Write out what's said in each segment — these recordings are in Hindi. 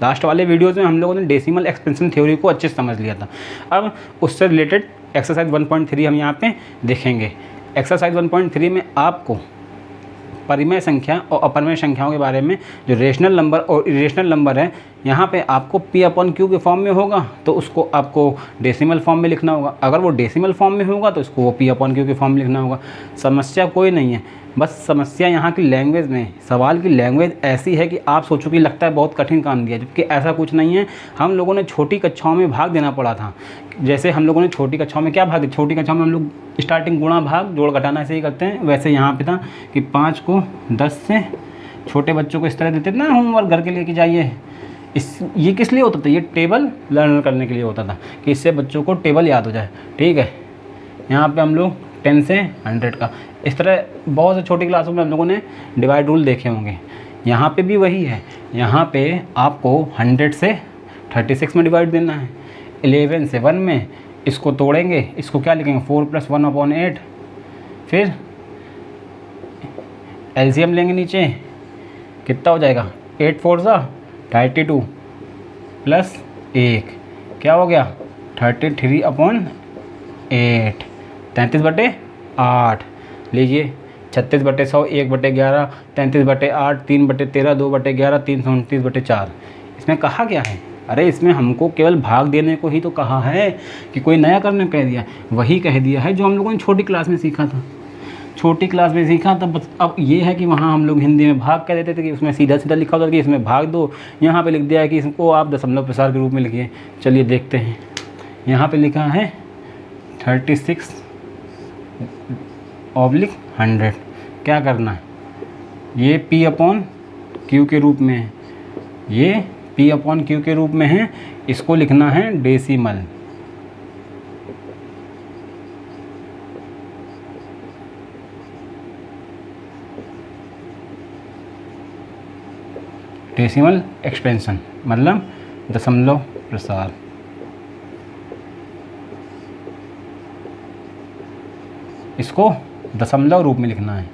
लास्ट वाले वीडियोज़ में हम लोगों ने डेसिमल एक्सपेंशन थ्योरी को अच्छे से समझ लिया था। अब उससे रिलेटेड एक्सरसाइज 1.3 हम यहाँ पे देखेंगे। एक्सरसाइज 1.3 में आपको परिमेय संख्या और अपरिमेय संख्याओं के बारे में, जो रेशनल नंबर और इरेशनल नंबर है, यहाँ पे आपको P/Q के फॉर्म में होगा तो उसको आपको डेसिमल फॉर्म में लिखना होगा। अगर वो डेसिमल फॉर्म में होगा तो उसको वो P/Q के फॉर्म में लिखना होगा। समस्या कोई नहीं है, बस समस्या यहाँ की लैंग्वेज में, सवाल की लैंग्वेज ऐसी है कि आप सोचो कि लगता है बहुत कठिन काम दिया, जबकि ऐसा कुछ नहीं है। हम लोगों ने छोटी कक्षाओं में भाग देना पड़ा था। जैसे हम लोगों ने छोटी कक्षाओं में क्या भाग दिया, छोटी कक्षाओं में हम लोग स्टार्टिंग गुणा भाग जोड़ घटाना ऐसे ही करते हैं। वैसे यहाँ पे था कि 5 को 10 से, छोटे बच्चों को इस तरह देते थे ना होमवर्क घर के लेके जाइए। ये किस लिए होता था, ये टेबल लर्न करने के लिए होता था कि इससे बच्चों को टेबल याद हो जाए। ठीक है, यहाँ पे हम लोग 10 से 100 का, इस तरह बहुत से छोटी क्लासों में हम लोगों ने डिवाइड रूल देखे होंगे। यहाँ पे भी वही है, यहाँ पे आपको 100 से 36 में डिवाइड देना है, 11 से 1 में। इसको तोड़ेंगे, इसको क्या लिखेंगे, 4 + 1/8। फिर एलसीएम लेंगे नीचे, कितना हो जाएगा, 8 4 32 प्लस 1 क्या हो गया, 33/8, 33/8। लीजिए 36/100, 1/11, 33/8, 3/13, 2/11, 329/4। इसमें कहा क्या है, अरे इसमें हमको केवल भाग देने को ही तो कहा है, कि कोई नया करने कह दिया, वही कह दिया है जो हम लोगों ने छोटी क्लास में सीखा था। छोटी क्लास में सीखा था बस। अब ये है कि वहाँ हम लोग हिंदी में भाग कह देते थे कि उसमें सीधा सीधा लिखा होता था कि इसमें भाग दो, यहाँ पे लिख दिया है कि इसको आप दशमलव प्रसार के रूप में लिखिए। चलिए देखते हैं, यहाँ पे लिखा है 36/100। क्या करना है, ये P/Q के रूप में है, ये P/Q के रूप में है, इसको लिखना है डेसिमल। डेसिमल एक्सपेंशन मतलब दशमलव प्रसार। इसको दशमलव रूप में लिखना है,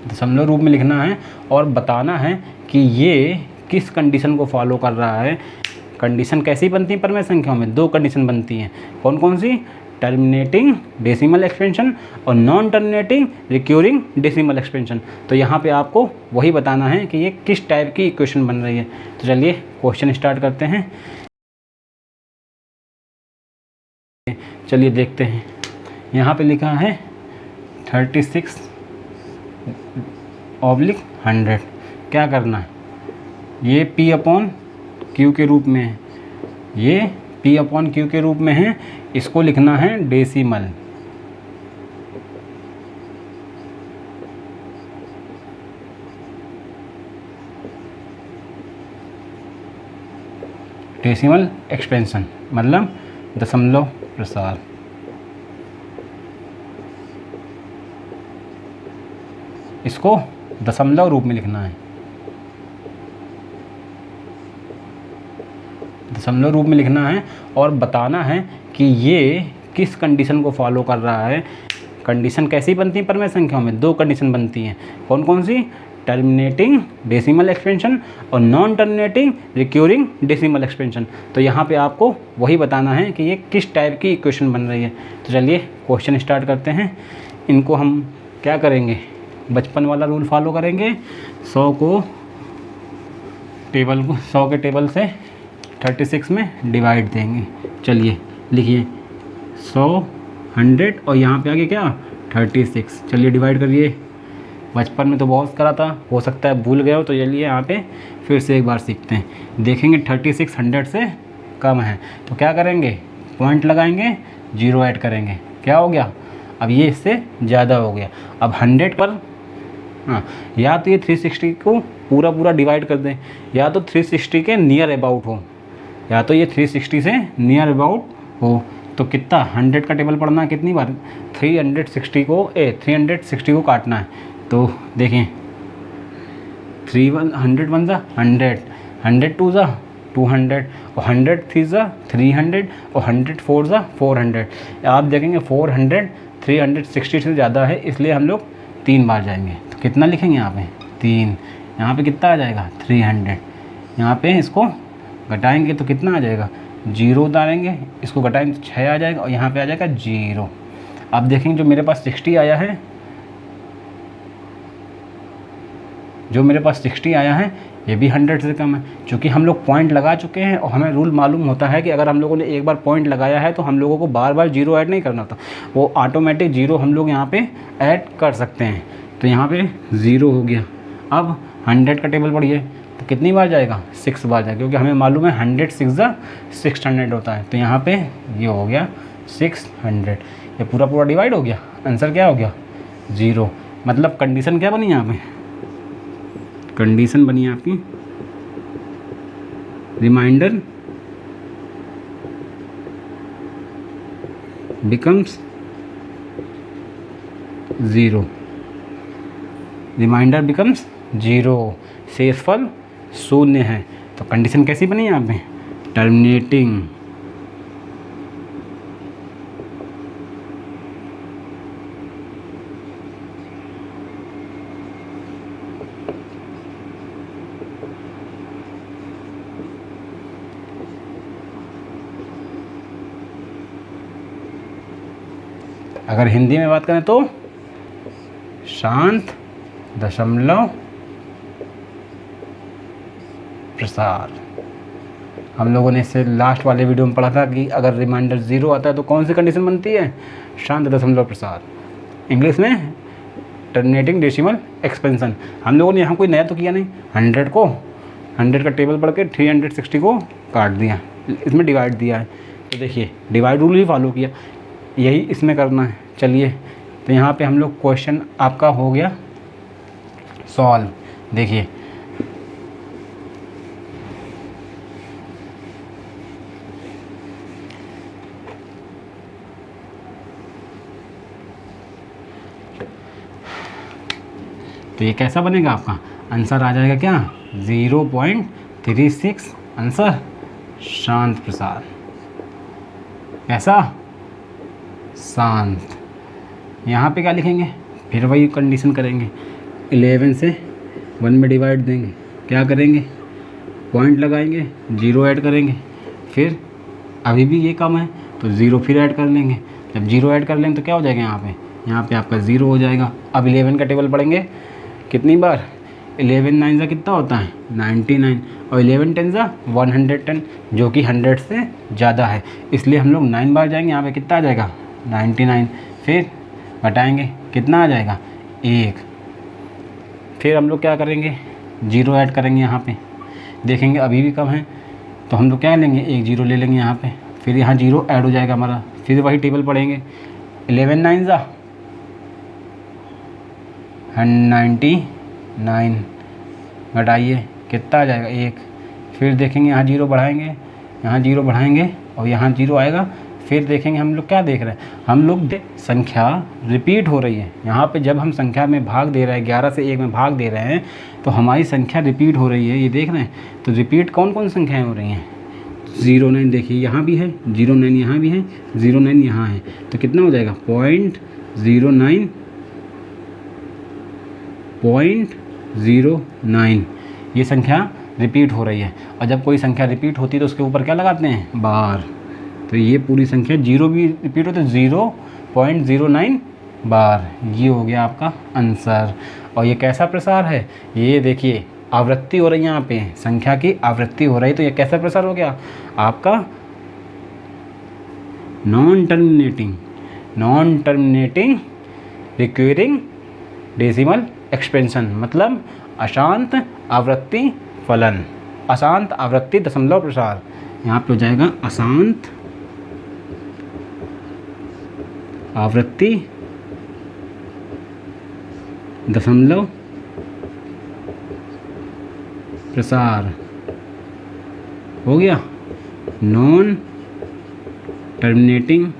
दशमलव रूप में लिखना है और बताना है कि ये किस कंडीशन को फॉलो कर रहा है। कंडीशन कैसी बनती है परिमेय संख्याओं में, 2 कंडीशन बनती हैं। कौन कौन सी, टर्मिनेटिंग डेसिमल एक्सपेंशन और non terminating recurring decimal expansion. तो यहाँ पे आपको वही बताना है कि ये किस टाइप की इक्वेशन बन रही है। तो चलिए क्वेश्चन स्टार्ट करते हैं। चलिए देखते हैं, यहाँ पे लिखा है 36/100। क्या करना है, ये P/Q के रूप में है, ये P/Q के रूप में है, इसको लिखना है डेसिमल। डेसिमल एक्सपेंशन मतलब दशमलव प्रसार। इसको दशमलव रूप में लिखना है, दशमलव रूप में लिखना है और बताना है कि ये किस कंडीशन को फॉलो कर रहा है। कंडीशन कैसी बनती है परिमेय संख्याओं में, 2 कंडीशन बनती हैं। कौन कौन सी, टर्मिनेटिंग डेसिमल एक्सपेंशन और non terminating recurring decimal expansion. तो यहाँ पे आपको वही बताना है कि ये किस टाइप की इक्वेशन बन रही है। तो चलिए क्वेश्चन स्टार्ट करते हैं। इनको हम क्या करेंगे, बचपन वाला रूल फॉलो करेंगे। 100 के टेबल से 36 में डिवाइड देंगे। चलिए लिखिए 100, 100 और यहाँ पे आगे क्या 36। चलिए डिवाइड करिए। बचपन में तो बहुत करा था, हो सकता है भूल गए हो, तो चलिए यहाँ पे फिर से एक बार सीखते हैं। देखेंगे 36 100 से कम है तो क्या करेंगे, पॉइंट लगाएंगे, 0 ऐड करेंगे। क्या हो गया, अब ये इससे ज़्यादा हो गया। अब 100 पर या तो ये 360 को पूरा डिवाइड कर दें, या तो 360 के नियर अबाउट हो, या तो ये 360 से नियर अबाउट हो। तो कितना 100 का टेबल पढ़ना है कितनी बार, 360 को काटना है। तो देखें 100 1 ज़ा 100, 100 2 ज़ा 200 और 100 3 ज़ा 300 और 100 4 ज़ा 400। आप देखेंगे 400 360 से ज़्यादा है, इसलिए हम लोग 3 बार जाएंगे। तो कितना लिखेंगे यहाँ पे 3, यहाँ पे कितना आ जाएगा 300। यहाँ पे इसको घटाएंगे तो कितना आ जाएगा 0 उतारेंगे, इसको घटाएंगे तो 6 आ जाएगा और यहाँ पे आ जाएगा 0। अब देखेंगे जो मेरे पास 60 आया है, जो मेरे पास 60 आया है ये भी 100 से कम है, क्योंकि हम लोग पॉइंट लगा चुके हैं और हमें रूल मालूम होता है कि अगर हम लोगों ने एक बार पॉइंट लगाया है तो हम लोगों को बार बार 0 ऐड नहीं करना था, वो ऑटोमेटिक 0 हम लोग यहाँ पे ऐड कर सकते हैं। तो यहाँ पे 0 हो गया। अब 100 का टेबल पढ़िए तो कितनी बार जाएगा 6 बार जाएगा, क्योंकि हमें मालूम है 100 6 600 होता है। तो यहाँ पे ये हो गया 600, ये पूरा पूरा डिवाइड हो गया, आंसर क्या हो गया 0। मतलब कंडीशन क्या बनी यहाँ पे, कंडीशन बनी आपकी रिमाइंडर बिकम्स 0, रिमाइंडर बिकम्स 0, शेषफल 0 है। तो कंडीशन कैसी बनी यहाँ पे, टर्मिनेटिंग अगर हिंदी में बात करें तो शांत दशमलव प्रसार। हम लोगों ने इससे लास्ट वाले वीडियो में पढ़ा था कि अगर रिमाइंडर 0 आता है तो कौन सी कंडीशन बनती है, शांत दशमलव प्रसार, इंग्लिश में टर्मिनेटिंग डेसिमल एक्सपेंशन। हम लोगों ने यहाँ कोई नया तो किया नहीं, 100 को 100 का टेबल पढ़ के 360 को काट दिया, इसमें डिवाइड दिया है। तो देखिए डिवाइड रूल ही फॉलो किया, यही इसमें करना है। चलिए तो यहाँ पे हम लोग क्वेश्चन आपका हो गया सॉल्व। देखिए तो ये कैसा बनेगा, आपका आंसर आ जाएगा क्या 0.36 आंसर शांत प्रसार। कैसा, शांत। यहाँ पे क्या लिखेंगे, फिर वही कंडीशन करेंगे, 11 से 1 में डिवाइड देंगे, क्या करेंगे पॉइंट लगाएंगे, 0 ऐड करेंगे, फिर अभी भी ये कम है तो 0 फिर ऐड कर लेंगे। जब 0 ऐड कर लेंगे तो क्या हो जाएगा, यहाँ पे आपका 0 हो जाएगा। अब 11 का टेबल पढ़ेंगे कितनी बार, 11 9 से कितना होता है 99 और 11 10 से 110, जो कि 100 से ज़्यादा है, इसलिए हम लोग 9 बार जाएंगे। यहाँ पे कितना आ जाएगा 99, फिर घटाएंगे कितना आ जाएगा 1, फिर हम लोग क्या करेंगे 0 ऐड करेंगे, यहाँ पे देखेंगे अभी भी कम है तो हम लोग क्या लेंगे 1 0 ले लेंगे यहाँ पे, फिर यहाँ 0 ऐड हो जाएगा हमारा, फिर वही टेबल पढ़ेंगे 11 9 जा 99, घटाइए कितना आ जाएगा 1, फिर देखेंगे यहाँ 0 बढ़ाएंगे, यहाँ 0 बढ़ाएंगे और यहाँ 0 आएगा, फिर देखेंगे हम लोग क्या देख रहे हैं, हम लोग संख्या रिपीट हो रही है। यहाँ पे जब हम संख्या में भाग दे रहे हैं, 11 से 1 में भाग दे रहे हैं तो हमारी संख्या रिपीट हो रही है, ये देख रहे हैं। तो रिपीट कौन कौन संख्याएं हो रही हैं, 09 देखिए यहाँ भी है, 09 यहाँ भी है, 09 यहाँ है, तो कितना हो जाएगा 0.09 ये संख्या रिपीट हो रही है। और जब कोई संख्या रिपीट होती है तो उसके ऊपर क्या लगाते हैं बार, तो ये पूरी संख्या 0 भी रिपीट होती है 0.09 बार, ये हो गया आपका आंसर। और ये कैसा प्रसार है, ये देखिए आवृत्ति हो रही है, यहाँ पे संख्या की आवृत्ति हो रही है, तो ये कैसा प्रसार हो गया आपका non terminating recurring decimal expansion, मतलब अशांत आवृत्ति फलन, अशांत आवृत्ति दशमलव प्रसार। यहाँ पे हो जाएगा अशांत आवृत्ति दशमलव प्रसार हो गया, non terminating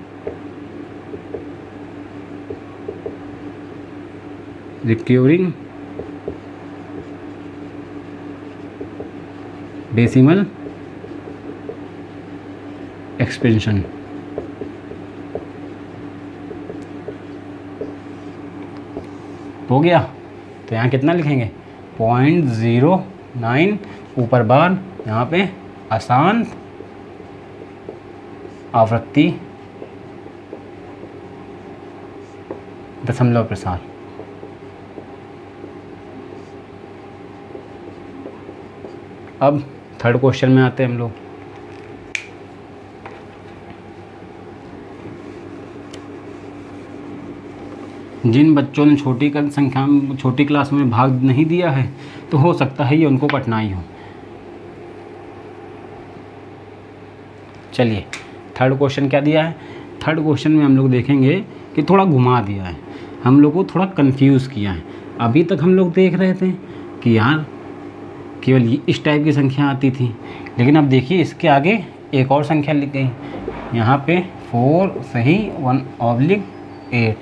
recurring decimal expansion. हो गया, तो यहाँ कितना लिखेंगे 0.09 ऊपर बार, यहाँ पे अशांत आवृत्ति दशमलव प्रसार। अब थर्ड क्वेश्चन में आते हैं हम लोग। जिन बच्चों ने छोटी क्लास में भाग नहीं दिया है तो हो सकता है ये उनको कठिनाई हो। चलिए थर्ड क्वेश्चन क्या दिया है। थर्ड क्वेश्चन में हम लोग देखेंगे कि थोड़ा घुमा दिया है, हम लोग को थोड़ा कंफ्यूज किया है। अभी तक हम लोग देख रहे थे कि यार केवल इस टाइप की संख्या आती थी, लेकिन अब देखिए इसके आगे एक और संख्या लिख गई यहाँ पे 4 सही 1/8।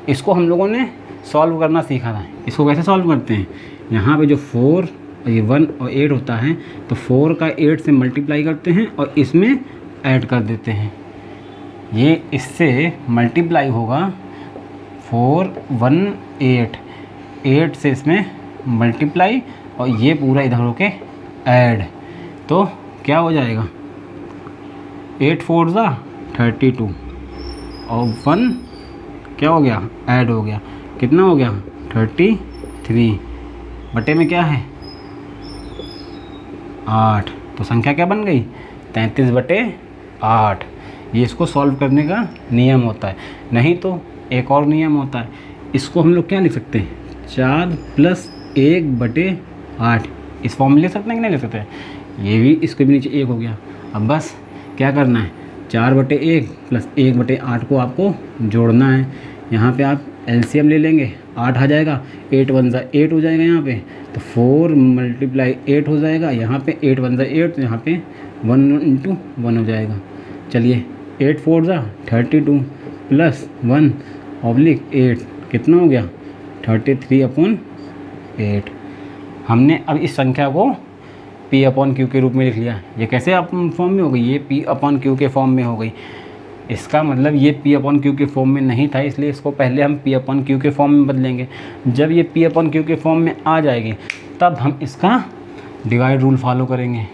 इसको हम लोगों ने सॉल्व करना सीखा था। इसको कैसे सॉल्व करते हैं, यहाँ पे जो 4 ये 1 और 8 होता है तो 4 का 8 से मल्टीप्लाई करते हैं और इसमें ऐड कर देते हैं। ये इससे मल्टीप्लाई होगा 4 1 8 से इसमें मल्टीप्लाई और ये पूरा इधर होके ऐड, तो क्या हो जाएगा 8 4 32 और 1 क्या हो गया ऐड हो गया, कितना हो गया 33 बटे में क्या है 8, तो संख्या क्या बन गई 33/8। ये इसको सॉल्व करने का नियम होता है। नहीं तो एक और नियम होता है, इसको हम लोग क्या लिख सकते हैं 4 + 1/8। इस फॉर्म में लिख सकते हैं कि नहीं लिख सकते हैं, ये भी इसके भी नीचे 1 हो गया। अब बस क्या करना है 4/1 + 1/8 को आपको जोड़ना है। यहाँ पे आप एलसीएम ले लेंगे, 8 आ जाएगा, 8 1 8 हो जाएगा यहाँ पे, तो 4 × 8 हो जाएगा। यहाँ पे 8 1 8, तो यहाँ पे 1 × 1 हो जाएगा। चलिए 8 4 32 + 1/8 कितना हो गया 33/8। हमने अब इस संख्या को P/Q के रूप में लिख लिया। ये कैसे आप फॉर्म में हो गई, ये P/Q के फॉर्म में हो गई। इसका मतलब ये P/Q के फॉर्म में नहीं था, इसलिए इसको पहले हम P/Q के फॉर्म में बदलेंगे। जब ये P/Q के फॉर्म में आ जाएगी तब हम इसका डिवाइड रूल फॉलो करेंगे।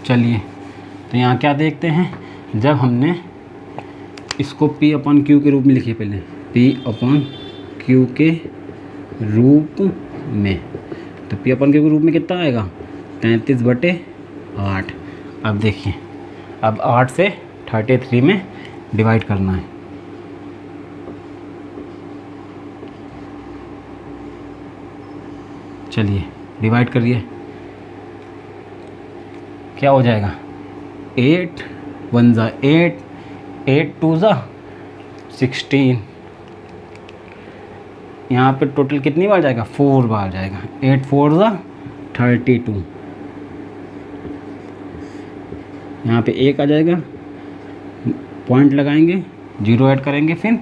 चलिए तो यहाँ क्या देखते हैं, जब हमने इसको P/Q के रूप में लिखिए, पहले P/Q के रूप में, तो P/Q के रूप में कितना आएगा 33/8। अब देखिए, अब 8 से 33 में डिवाइड करना है। चलिए डिवाइड करिए, क्या हो जाएगा 8 1 8, 8 2 16। यहाँ पे टोटल कितनी बार जाएगा 4 बार जाएगा, 8 4 32। यहाँ पे 1 आ जाएगा, पॉइंट लगाएंगे, 0 ऐड करेंगे, फिर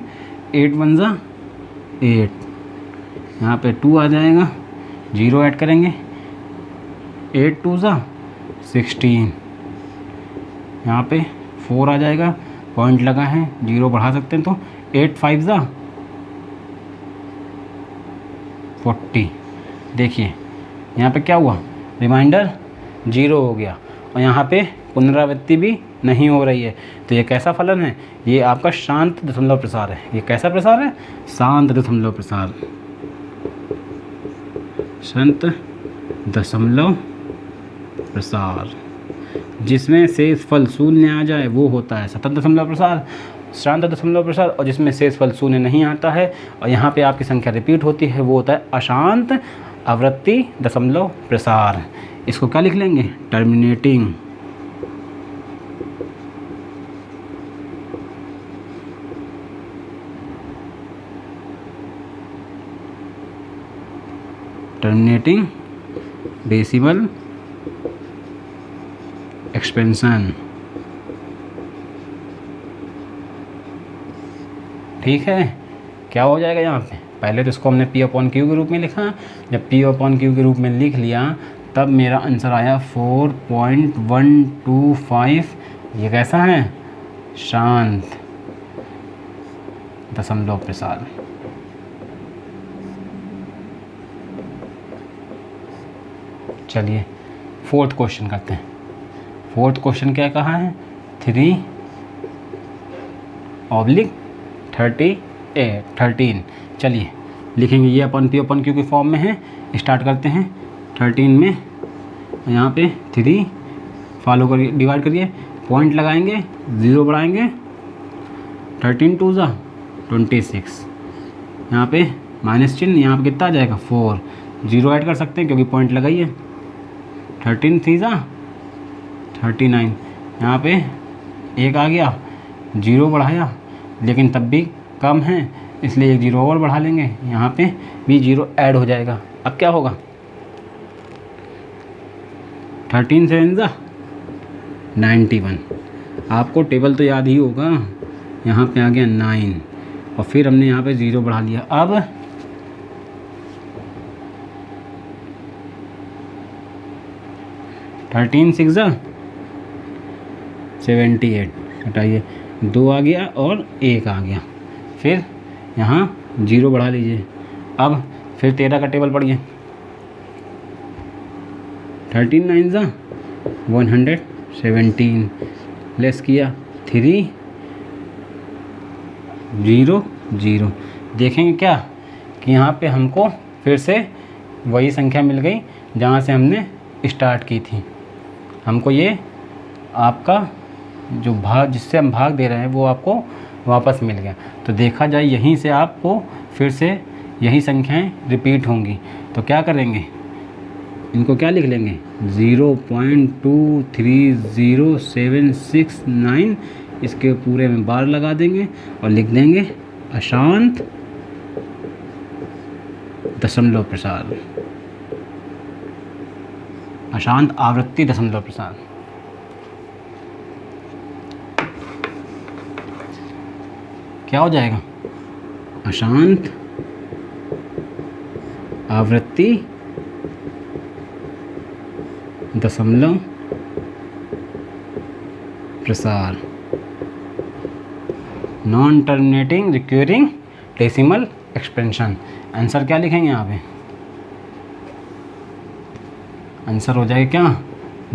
8 1 8। यहाँ पे 2 आ जाएगा, 0 ऐड करेंगे, 8 2 16। यहाँ पे 4 आ जाएगा, पॉइंट लगा है, 0 बढ़ा सकते हैं, तो 8 5 40। देखिए यहाँ पे क्या हुआ, रिमाइंडर 0 हो गया और यहाँ पे पुनरावृत्ति भी नहीं हो रही है। तो ये कैसा फलन है, ये आपका शांत दशमलव प्रसार है। ये कैसा प्रसार है, शांत दशमलव प्रसार, शांत दशमलव प्रसार। जिसमें शेष फल शून्य आ जाए वो होता है सतत दशमलव प्रसार, शांत दशमलव प्रसार। और जिसमें शेष फल शून्य नहीं आता है और यहाँ पे आपकी संख्या रिपीट होती है वो होता है अशांत आवृत्ति दशमलव प्रसार। इसको क्या लिख लेंगे, टर्मिनेटिंग डेसिमल एक्सपेंशन। ठीक है, क्या हो जाएगा यहाँ पे, पहले तो इसको हमने P/Q के रूप में लिखा। जब P/Q के रूप में लिख लिया तब मेरा आंसर आया 4.125। ये कैसा है, शांत दशमलव प्रसार। चलिए फोर्थ क्वेश्चन करते हैं। फोर्थ क्वेश्चन क्या कहा है, 3/13। चलिए लिखेंगे, ये अपन पी अपन क्यू के फॉर्म में है। स्टार्ट करते हैं 13 में, यहाँ पे 3 फॉलो करिए, डिवाइड करिए, पॉइंट लगाएंगे, 0 बढ़ाएंगे, 13 2 ज़ा 26, यहाँ पे माइनस चिन्ह, यहाँ पे कितना आ जाएगा 4, 0 ऐड कर सकते हैं क्योंकि पॉइंट लगाइए, 13 3 ज़ा 39, यहाँ पे 1 आ गया, 0 बढ़ाया लेकिन तब भी कम है इसलिए 1 0 और बढ़ा लेंगे, यहाँ पे भी 0 ऐड हो जाएगा। अब क्या होगा, 13 7 ज़ा 91। आपको टेबल तो याद ही होगा, यहाँ पे आ गया 9 और फिर हमने यहाँ पे 0 बढ़ा लिया। अब 13 6 ज़ा 78, हटाइए, 2 आ गया और 1 आ गया, फिर यहाँ 0 बढ़ा लीजिए। अब फिर 13 का टेबल पढ़िए, 13 9 ज़ा 117, लेस किया 3 0 0। देखेंगे क्या कि यहाँ पे हमको फिर से वही संख्या मिल गई जहाँ से हमने स्टार्ट की थी। हमको ये आपका जो भाग, जिससे हम भाग दे रहे हैं, वो आपको वापस मिल गया। तो देखा जाए यहीं से आपको फिर से यही संख्याएं रिपीट होंगी। तो क्या करेंगे, इनको क्या लिख लेंगे, 0.23079, इसके पूरे में बार लगा देंगे और लिख देंगे अशांत दशमलव प्रसार, अशांत आवृत्ति दशमलव प्रसार। क्या हो जाएगा, अशांत आवृत्ति दशमलव प्रसार, non terminating recurring decimal expansion. Answer क्या लिखेंगे यहाँ पे, आंसर हो जाएगा क्या,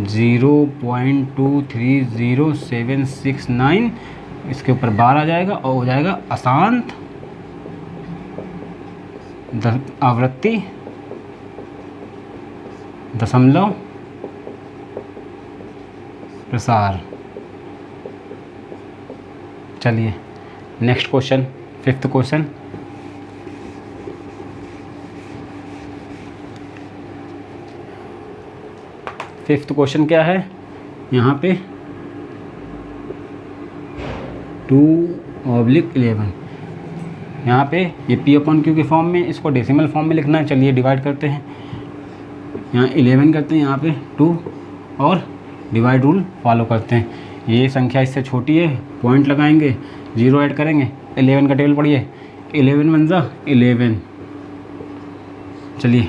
0.230769, इसके ऊपर बार आ जाएगा और हो जाएगा अशांत आवृत्ति दशमलव प्रसार। चलिए next question, fifth question. Fifth question क्या है, यहाँ पे 2/11, यहाँ पे ये पी अपन क्यू के फॉर्म में, इसको डेसिमल फॉर्म में लिखना है। चलिए डिवाइड करते हैं, यहाँ 11 करते हैं, यहाँ पे 2 और डिवाइड रूल फॉलो करते हैं। ये संख्या इससे छोटी है, पॉइंट लगाएंगे, 0 ऐड करेंगे, 11 का टेबल पढ़िए, 11 1 ज़ा 11, चलिए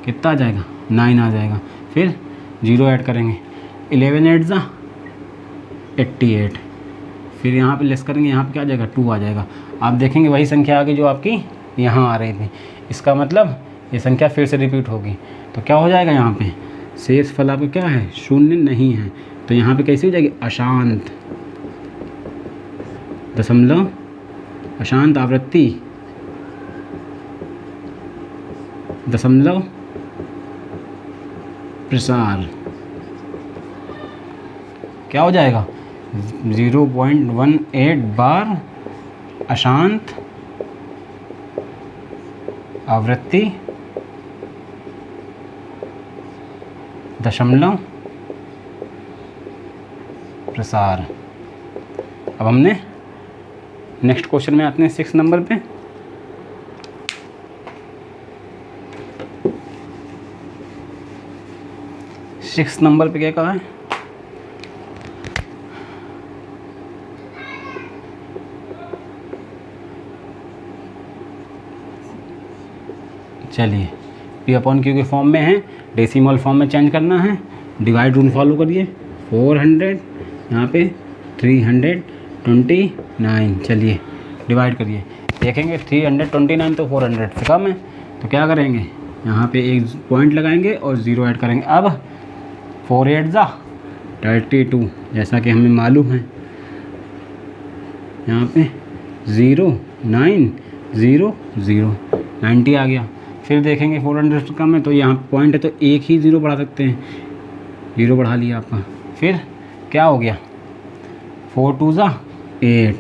कितना आ जाएगा, 9 आ जाएगा, फिर 0 ऐड करेंगे, 11 8 ज़ा 88, फिर यहाँ पे लेस करेंगे, यहाँ पे क्या आ जाएगा, 2 आ जाएगा। आप देखेंगे वही संख्या आ गई जो आपकी यहाँ आ रही थी, इसका मतलब ये संख्या फिर से रिपीट होगी। तो क्या हो जाएगा, यहाँ पे शेष फल आपका क्या है, 0 नहीं है, तो यहाँ पे कैसे हो जाएगी, अशांत दशमलव, अशांत आवृत्ति दशमलव प्रसार। क्या हो जाएगा, 0.18 बार अशांत आवृत्ति दशमलव प्रसार। अब हमने नेक्स्ट क्वेश्चन में आते हैं 6 नंबर पे। सिक्स नंबर पे क्या कहा है, चलिए पी अपॉन क्यू के फॉर्म में है, डेसिमल फॉर्म में चेंज करना है। डिवाइड रूल फॉलो करिए, 400 यहाँ पे 329, चलिए डिवाइड करिए। देखेंगे 329 तो 400 से कम है, तो क्या करेंगे, यहाँ पे एक पॉइंट लगाएंगे और 0 ऐड करेंगे। अब 4 8 जा 32, जैसा कि हमें मालूम है। यहाँ पे 0 9 0 0 90 आ गया। फिर देखेंगे 400 से कम है तो यहाँ पॉइंट है तो एक ही 0 बढ़ा सकते हैं, 0 बढ़ा लिया आपका। फिर क्या हो गया, 4 2 जा 8,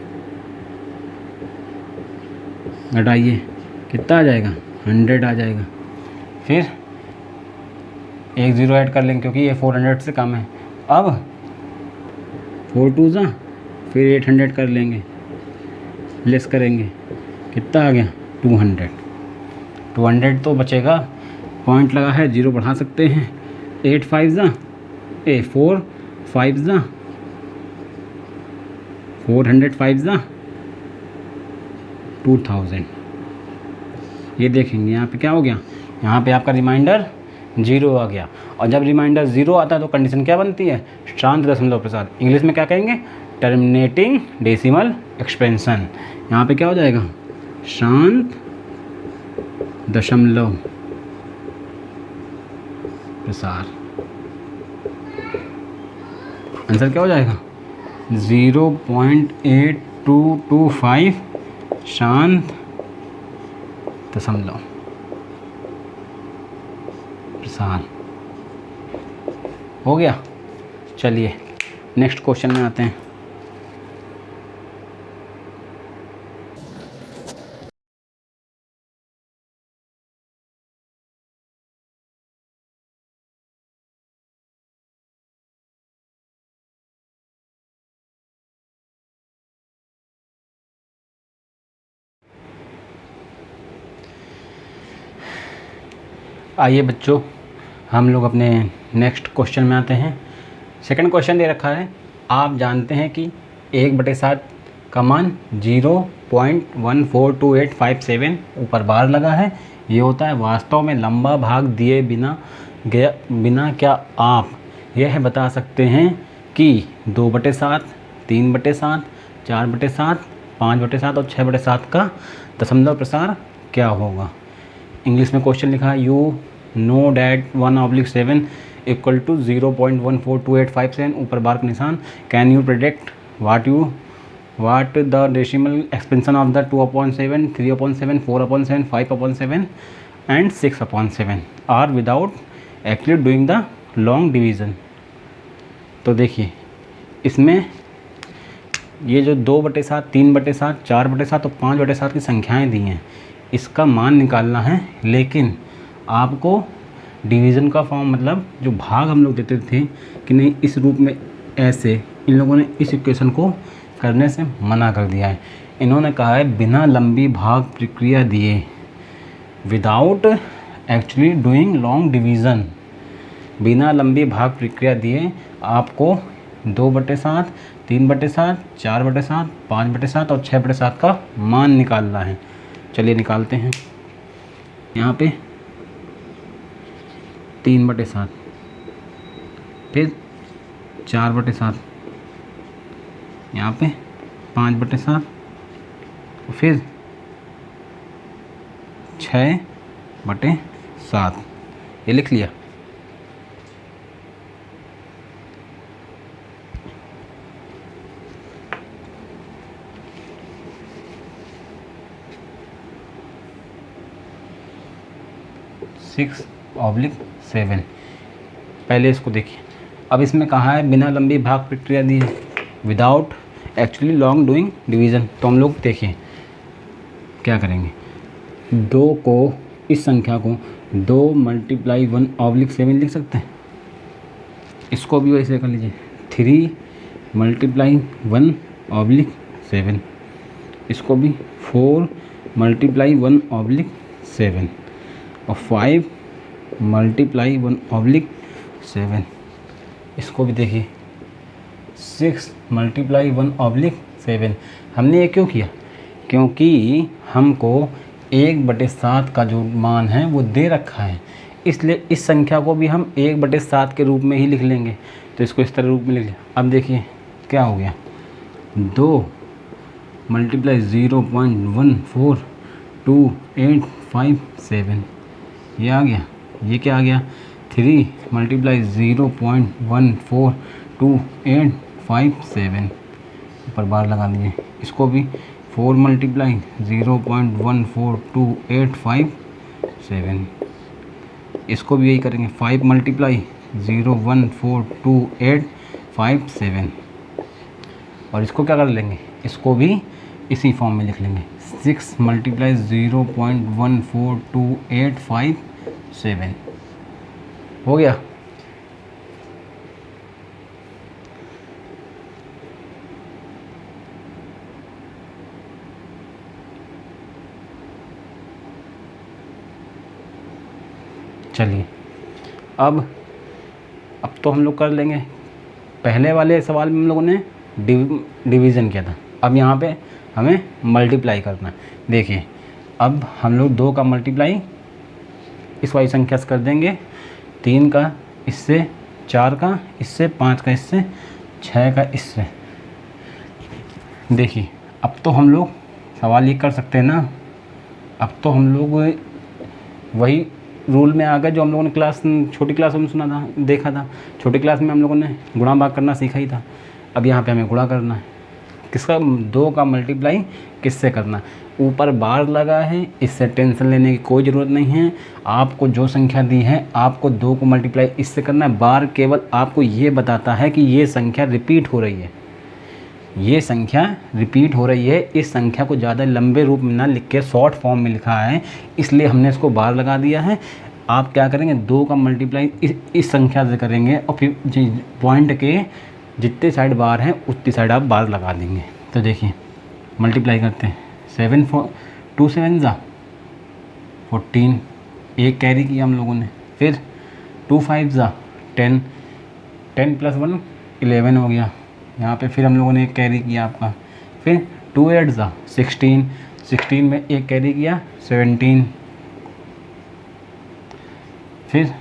घटाइए कितना आ जाएगा, 100 आ जाएगा। फिर एक 0 ऐड कर लेंगे क्योंकि ये 400 से कम है। अब 4 2 जा फिर 800 कर लेंगे, लेस करेंगे, कितना आ गया 200। 200 तो बचेगा, पॉइंट लगा है 0 बढ़ा सकते हैं। 8 5 जा 4 5 जा 405 जा 2000। ये देखेंगे यहाँ पे क्या हो गया, यहाँ पे आपका रिमाइंडर 0 आ गया। और जब रिमाइंडर 0 आता है तो कंडीशन क्या बनती है, शांत दशमलव प्रसार। इंग्लिश में क्या कहेंगे, टर्मिनेटिंग डेसिमल एक्सपेंशन। यहाँ पे क्या हो जाएगा, शांत दशमलव प्रसार। आंसर क्या हो जाएगा, 0.8225 शांत दशमलव प्रसार हो गया। चलिए नेक्स्ट क्वेश्चन में आते हैं। आइए बच्चों, हम लोग अपने नेक्स्ट क्वेश्चन में आते हैं। सेकंड क्वेश्चन दे रखा है, आप जानते हैं कि 1/7 का मान 0.142857 ऊपर बार लगा है, ये होता है। वास्तव में लंबा भाग दिए बिना क्या आप यह बता सकते हैं कि 2/7, 3/7, 4/7, 5/7 और 6/7 का दशमलव प्रसार क्या होगा। इंग्लिश में क्वेश्चन लिखा है, you know that 1/7 equal to 0.142857, ऊपर बार का निशान। Can you predict what the decimal expansion of the 2/7, 3/7, 4/7, 5/7 and 6/7 are without actually doing the long division. तो देखिए इसमें ये जो 2/7, 3/7, 4/7 और 5/7 की संख्याएं दी हैं, इसका मान निकालना है। लेकिन आपको डिवीज़न का फॉर्म, मतलब जो भाग हम लोग देते थे कि नहीं इस रूप में ऐसे, इन लोगों ने इस इक्वेशन को करने से मना कर दिया है। इन्होंने कहा है बिना लंबी भाग प्रक्रिया दिए, without actually doing long division, बिना लंबी भाग प्रक्रिया दिए आपको 2/7, 3/7, 4/7, 5/7 और 6/7 का मान निकालना है। चलिए निकालते हैं। यहाँ पे 3/7, फिर 4/7, यहाँ पे 5/7 और फिर 6/7, ये लिख लिया। Six oblique 7। पहले इसको देखिए। अब इसमें कहा है बिना लंबी भाग प्रक्रिया दी है, without actually long doing division. तो हम लोग देखिए क्या करेंगे, 2 को, इस संख्या को 2 × 1/7 लिख सकते हैं। इसको भी वैसे कर लीजिए, 3 × 1/7। इसको भी 4 × 1/7 और 5 × 1/7। इसको भी देखिए 6 × 1/7। हमने ये क्यों किया, क्योंकि हमको 1/7 का जो मान है वो दे रखा है, इसलिए इस संख्या को भी हम 1/7 के रूप में ही लिख लेंगे। तो इसको इस तरह रूप में लिख लिया। अब देखिए क्या हो गया, 2 × 0.1428557, ये आ गया, ये क्या आ गया 3 मल्टीप्लाई 0.14285 ऊपर बार लगा दिए। इसको भी 4 मल्टीप्लाई 0.14285 इसको भी यही करेंगे 5 मल्टीप्लाई 0.14285 और इसको क्या कर लेंगे, इसको भी इसी फॉर्म में लिख लेंगे 6 मल्टीप्लाई 0.14285 हो गया। चलिए अब तो हम लोग कर लेंगे। पहले वाले सवाल में हम लोगों ने डिवीज़न किया था, अब यहाँ पे हमें मल्टीप्लाई करना है। देखिए अब हम लोग 2 का मल्टीप्लाई इस वाली संख्या से कर देंगे, 3 का इससे, 4 का इससे, 5 का इससे, 6 का इससे। देखिए अब तो हम लोग सवाल ये कर सकते हैं ना, अब तो हम लोग वही रूल में आ गए जो हम लोगों ने छोटी क्लास में सुना था, देखा था। छोटी क्लास में हम लोगों ने गुणा भाग करना सीखा ही था। अब यहाँ पे हमें गुणा करना है। किसका, 2 का मल्टीप्लाई किससे करना है। ऊपर बार लगा है, इससे टेंशन लेने की कोई ज़रूरत नहीं है। आपको जो संख्या दी है आपको 2 को मल्टीप्लाई इससे करना है। बार केवल आपको ये बताता है कि ये संख्या रिपीट हो रही है, ये संख्या रिपीट हो रही है। इस संख्या को ज़्यादा लंबे रूप में ना लिख के शॉर्ट फॉर्म में लिखा है, इसलिए हमने इसको बार लगा दिया है। आप क्या करेंगे, 2 का मल्टीप्लाई इस संख्या से करेंगे और फिर पॉइंट के जितने साइड बार हैं उतनी साइड आप बार लगा देंगे। तो देखिए मल्टीप्लाई करते हैं, 2 7 ज़ा 14, एक कैरी किया हम लोगों ने। फिर 2 5 ज़ा 10, 10 + 1 11 हो गया। यहाँ पे फिर हम लोगों ने एक कैरी किया आपका। फिर 2 8 ज़ा 16, 16 में एक कैरी किया 17। फिर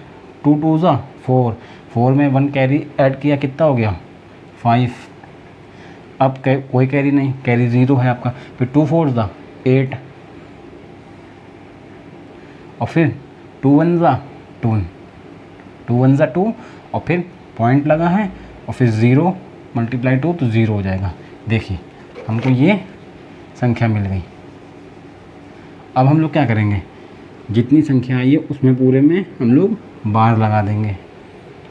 2 2 ज़ा 4, 4 में 1 कैरी ऐड किया, कितना हो गया 5। अब कोई कैरी नहीं, कैरी 0 है आपका। फिर 2 4 ज़ा 8 और फिर 2 1 ज़ा 2, 2 1 ज़ा 2 और फिर पॉइंट लगा है और फिर 0 मल्टीप्लाई 2 तो 0 हो जाएगा। देखिए हमको ये संख्या मिल गई। अब हम लोग क्या करेंगे, जितनी संख्या आई है उसमें पूरे में हम लोग बार लगा देंगे,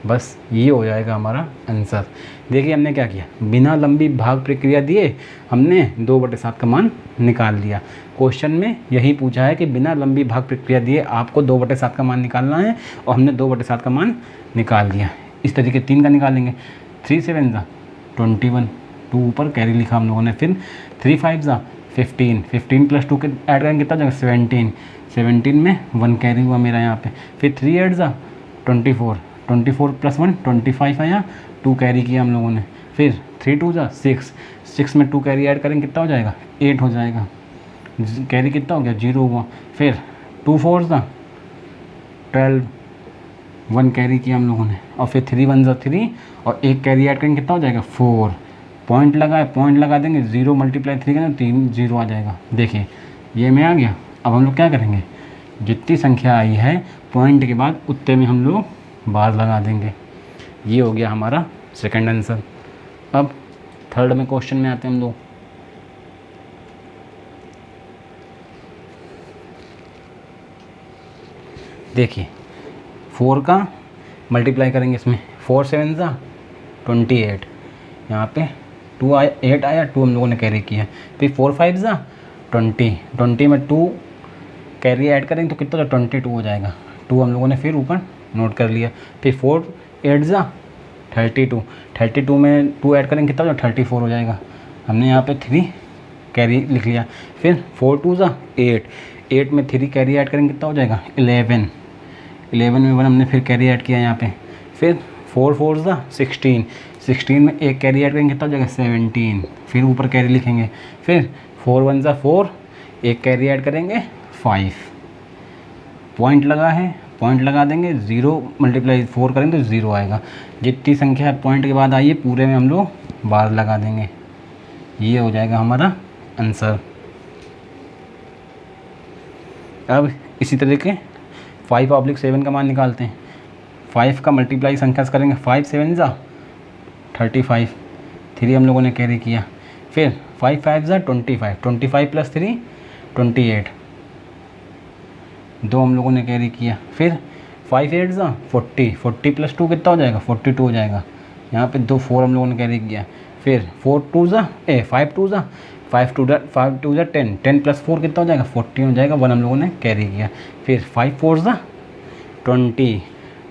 बस ये हो जाएगा हमारा आंसर। देखिए हमने क्या किया, बिना लंबी भाग प्रक्रिया दिए हमने 2/7 का मान निकाल लिया। क्वेश्चन में यही पूछा है कि बिना लंबी भाग प्रक्रिया दिए आपको 2/7 का मान निकालना है और हमने 2/7 का मान निकाल दिया। इस तरीके 3 का निकालेंगे, 3 7 ज़ा 21, 2 ऊपर कैरी लिखा हम लोगों ने। फिर 3 5 ज़ा 15, 15 + 2 के ऐड करेंगे कितना जाएगा 17, 17 में 1 कैरी हुआ मेरा यहाँ पे। फिर 3 8 ज़ा 24, 24 + 1 25 आया, 2 कैरी किया हम लोगों ने। फिर 3 2 ज़ा 6, 6 में 2 कैरी ऐड करेंगे कितना हो जाएगा 8 हो जाएगा। कैरी कितना हो गया 0 हुआ। फिर 2 4 ज़ा 12, 1 कैरी किया हम लोगों ने। और फिर 3 1 ज़ा 3 और एक कैरी ऐड करेंगे कितना हो जाएगा 4। पॉइंट लगा है, पॉइंट लगा देंगे, 0 × 3 करेंगे 3 0 आ जाएगा। देखिए ये में आ गया। अब हम लोग क्या करेंगे, जितनी संख्या आई है पॉइंट के बाद उतने में हम लोग बार लगा देंगे। ये हो गया हमारा सेकंड आंसर। अब थर्ड में क्वेश्चन में आते हैं हम लोग। देखिए 4 का मल्टीप्लाई करेंगे इसमें, 4 7 ज़ा 28, यहाँ पे 2 आया, 8 आया, 2 हम लोगों ने कैरी किया। फिर 4 5 ज़ा 20, 20 में 2 कैरी ऐड करेंगे तो कितना 22 हो जाएगा। 2 हम लोगों ने फिर ऊपर नोट कर लिया। फिर 4 8 ज़ा 32, 32 में 2 ऐड करेंगे कितना 34 हो जाएगा। हमने यहाँ पे 3 कैरी लिख लिया। फिर 4 2 ज़ा 8, 8 में 3 कैरी ऐड करेंगे कितना हो जाएगा 11, 11 में 1 हमने फिर कैरी ऐड किया यहाँ पे। फिर 4 4 ज़ा 16, 16 में एक कैरी ऐड करेंगे कितना हो जाएगा 17, फिर ऊपर कैरी लिखेंगे। फिर 4 1 ज़ा 4, एक कैरी ऐड करेंगे 5, पॉइंट लगा है, पॉइंट लगा देंगे, 0 × 4 करेंगे तो 0 आएगा। जितनी संख्या पॉइंट के बाद आई है पूरे में हम लोग बार लगा देंगे। ये हो जाएगा हमारा आंसर। अब इसी तरीके 5/7 का मान निकालते हैं। 5 का मल्टीप्लाई संख्या से करेंगे, 5 7 जा 35, 3 हम लोगों ने कैरी किया। फिर 5 5 जा 25, 25 + 3 28, 2 हम लोगों ने कैरी किया। फिर 5 8 जा 40, 40 + 2 कितना हो जाएगा, 42 हो जाएगा। यहाँ पे 2 4 हम लोगों ने कैरी किया। फिर 5 2 जा 5 2 जा 10, 10 + 4 कितना हो जाएगा, 14 हो जाएगा। 1 हम लोगों ने कैरी किया। फिर 5 4 जा 20,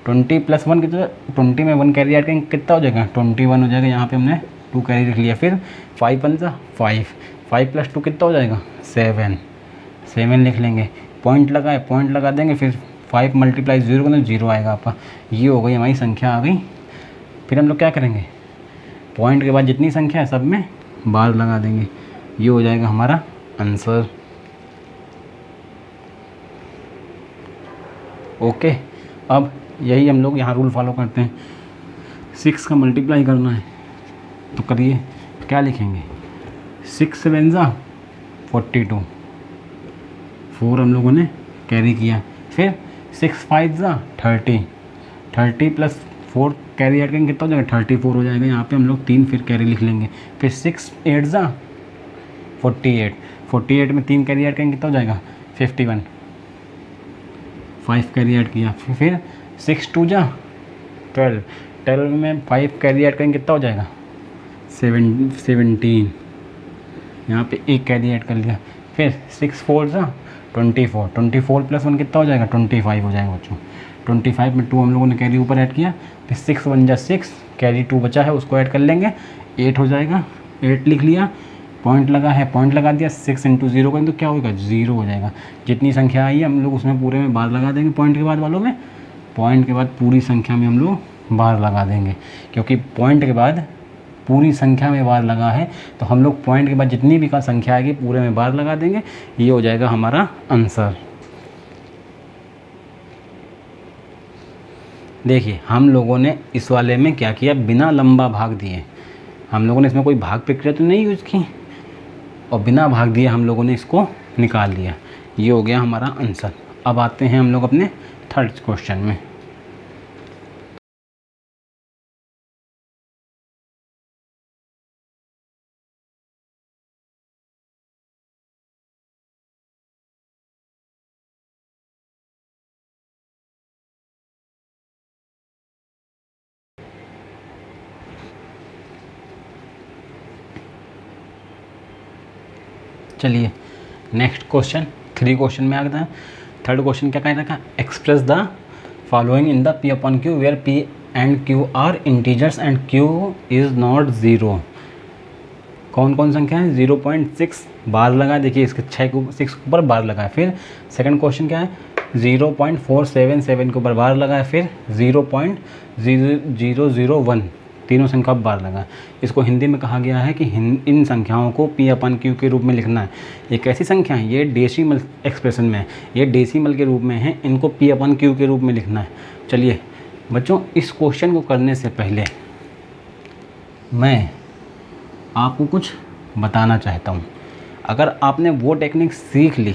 20 + 1 कितना, 20 में 1 कैरी ऐड करेंगे कितना हो जाएगा, 21 हो जाएगा। यहाँ पे हमने 2 कैरी रख लिया। फिर 5 1 जा 5, 5 + 2 कितना हो जाएगा, 7, 7 लिख लेंगे। पॉइंट लगाए, पॉइंट लगा देंगे। फिर 5 × 0 का 0 आएगा आपका। ये हो गई हमारी संख्या आ गई। फिर हम लोग क्या करेंगे, पॉइंट के बाद जितनी संख्या है सब में बार लगा देंगे। ये हो जाएगा हमारा आंसर। ओके, अब यही हम लोग यहाँ रूल फॉलो करते हैं। 6 का मल्टीप्लाई करना है तो करिए, क्या लिखेंगे, 6 7 जा 42, 4 हम लोगों ने कैरी किया। फिर 6 5 जा 30, 30 + 4 कैरी ऐड करेंगे कितना हो जाएगा, 34 हो जाएगा। यहाँ पे हम लोग 3 फिर कैरी लिख लेंगे। फिर 6 8 जा 48, 48 में 3 कैरी ऐड करेंगे कितना हो जाएगा, 51, 5 कैरी ऐड किया। फिर 6 2 जा 12, 12 में 5 कैरी ऐड करेंगे कितना हो जाएगा, 17, यहाँ पे 1 कैरी ऐड कर लिया। फिर 6 4 जा 24, 24 + 1 कितना हो जाएगा, 25 हो जाएगा बच्चों। 25 में 2 हम लोगों ने कैरी ऊपर ऐड किया। फिर 6 1 जा 6, कैरी 2 बचा है उसको ऐड कर लेंगे, 8 हो जाएगा। 8 लिख लिया, पॉइंट लगा है, पॉइंट लगा दिया। 6 × 0 करेंगे तो क्या होगा, 0 हो जाएगा। जितनी संख्या आई है हम लोग उसमें पूरे में बार लगा देंगे। पॉइंट के बाद वालों में, पॉइंट के बाद पूरी संख्या में हम लोग बार लगा देंगे, क्योंकि पॉइंट के बाद पूरी संख्या में बार लगा है तो हम लोग पॉइंट के बाद जितनी भी का संख्या आएगी पूरे में बार लगा देंगे। ये हो जाएगा हमारा आंसर। देखिए हम लोगों ने इस वाले में क्या किया, बिना लंबा भाग दिए हम लोगों ने इसमें कोई भाग प्रक्रिया तो नहीं यूज़ की, और बिना भाग दिए हम लोगों ने इसको निकाल लिया। ये हो गया हमारा आंसर। अब आते हैं हम लोग अपने थर्ड क्वेश्चन में। चलिए नेक्स्ट क्वेश्चन 3 क्वेश्चन में आ गया है। थर्ड क्वेश्चन क्या कह रखा, express the following in the P/Q where P and Q are integers and Q is not 0। कौन कौन संख्या है, 0.6 बार लगा, देखिए इसके 6 के ऊपर बार लगा है। फिर सेकंड क्वेश्चन क्या है, 0.477 के ऊपर बार लगा है। फिर 0.0001 तीनों संख्या बार लगा। इसको हिंदी में कहा गया है कि इन संख्याओं को P/Q के रूप में लिखना है। ये कैसी संख्या है, ये डेसिमल एक्सप्रेशन में है, ये डेसिमल के रूप में है, इनको P/Q के रूप में लिखना है। चलिए बच्चों, इस क्वेश्चन को करने से पहले मैं आपको कुछ बताना चाहता हूँ। अगर आपने वो टेक्निक सीख ली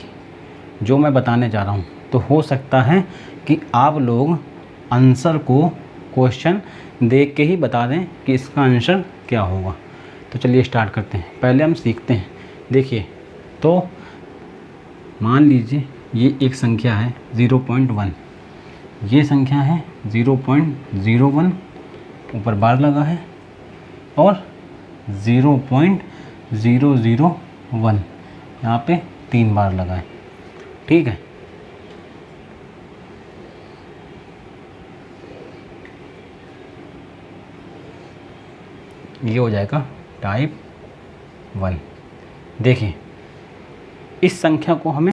जो मैं बताने जा रहा हूँ तो हो सकता है कि आप लोग आंसर को क्वेश्चन देख के ही बता दें कि इसका आंसर क्या होगा। तो चलिए स्टार्ट करते हैं। पहले हम सीखते हैं। देखिए तो मान लीजिए ये एक संख्या है 0.1, ये संख्या है 0.01, ऊपर बार लगा है, और 0.001 यहाँ पे 3 बार लगा है। ठीक है, ये हो जाएगा टाइप 1। देखिए इस संख्या को हमें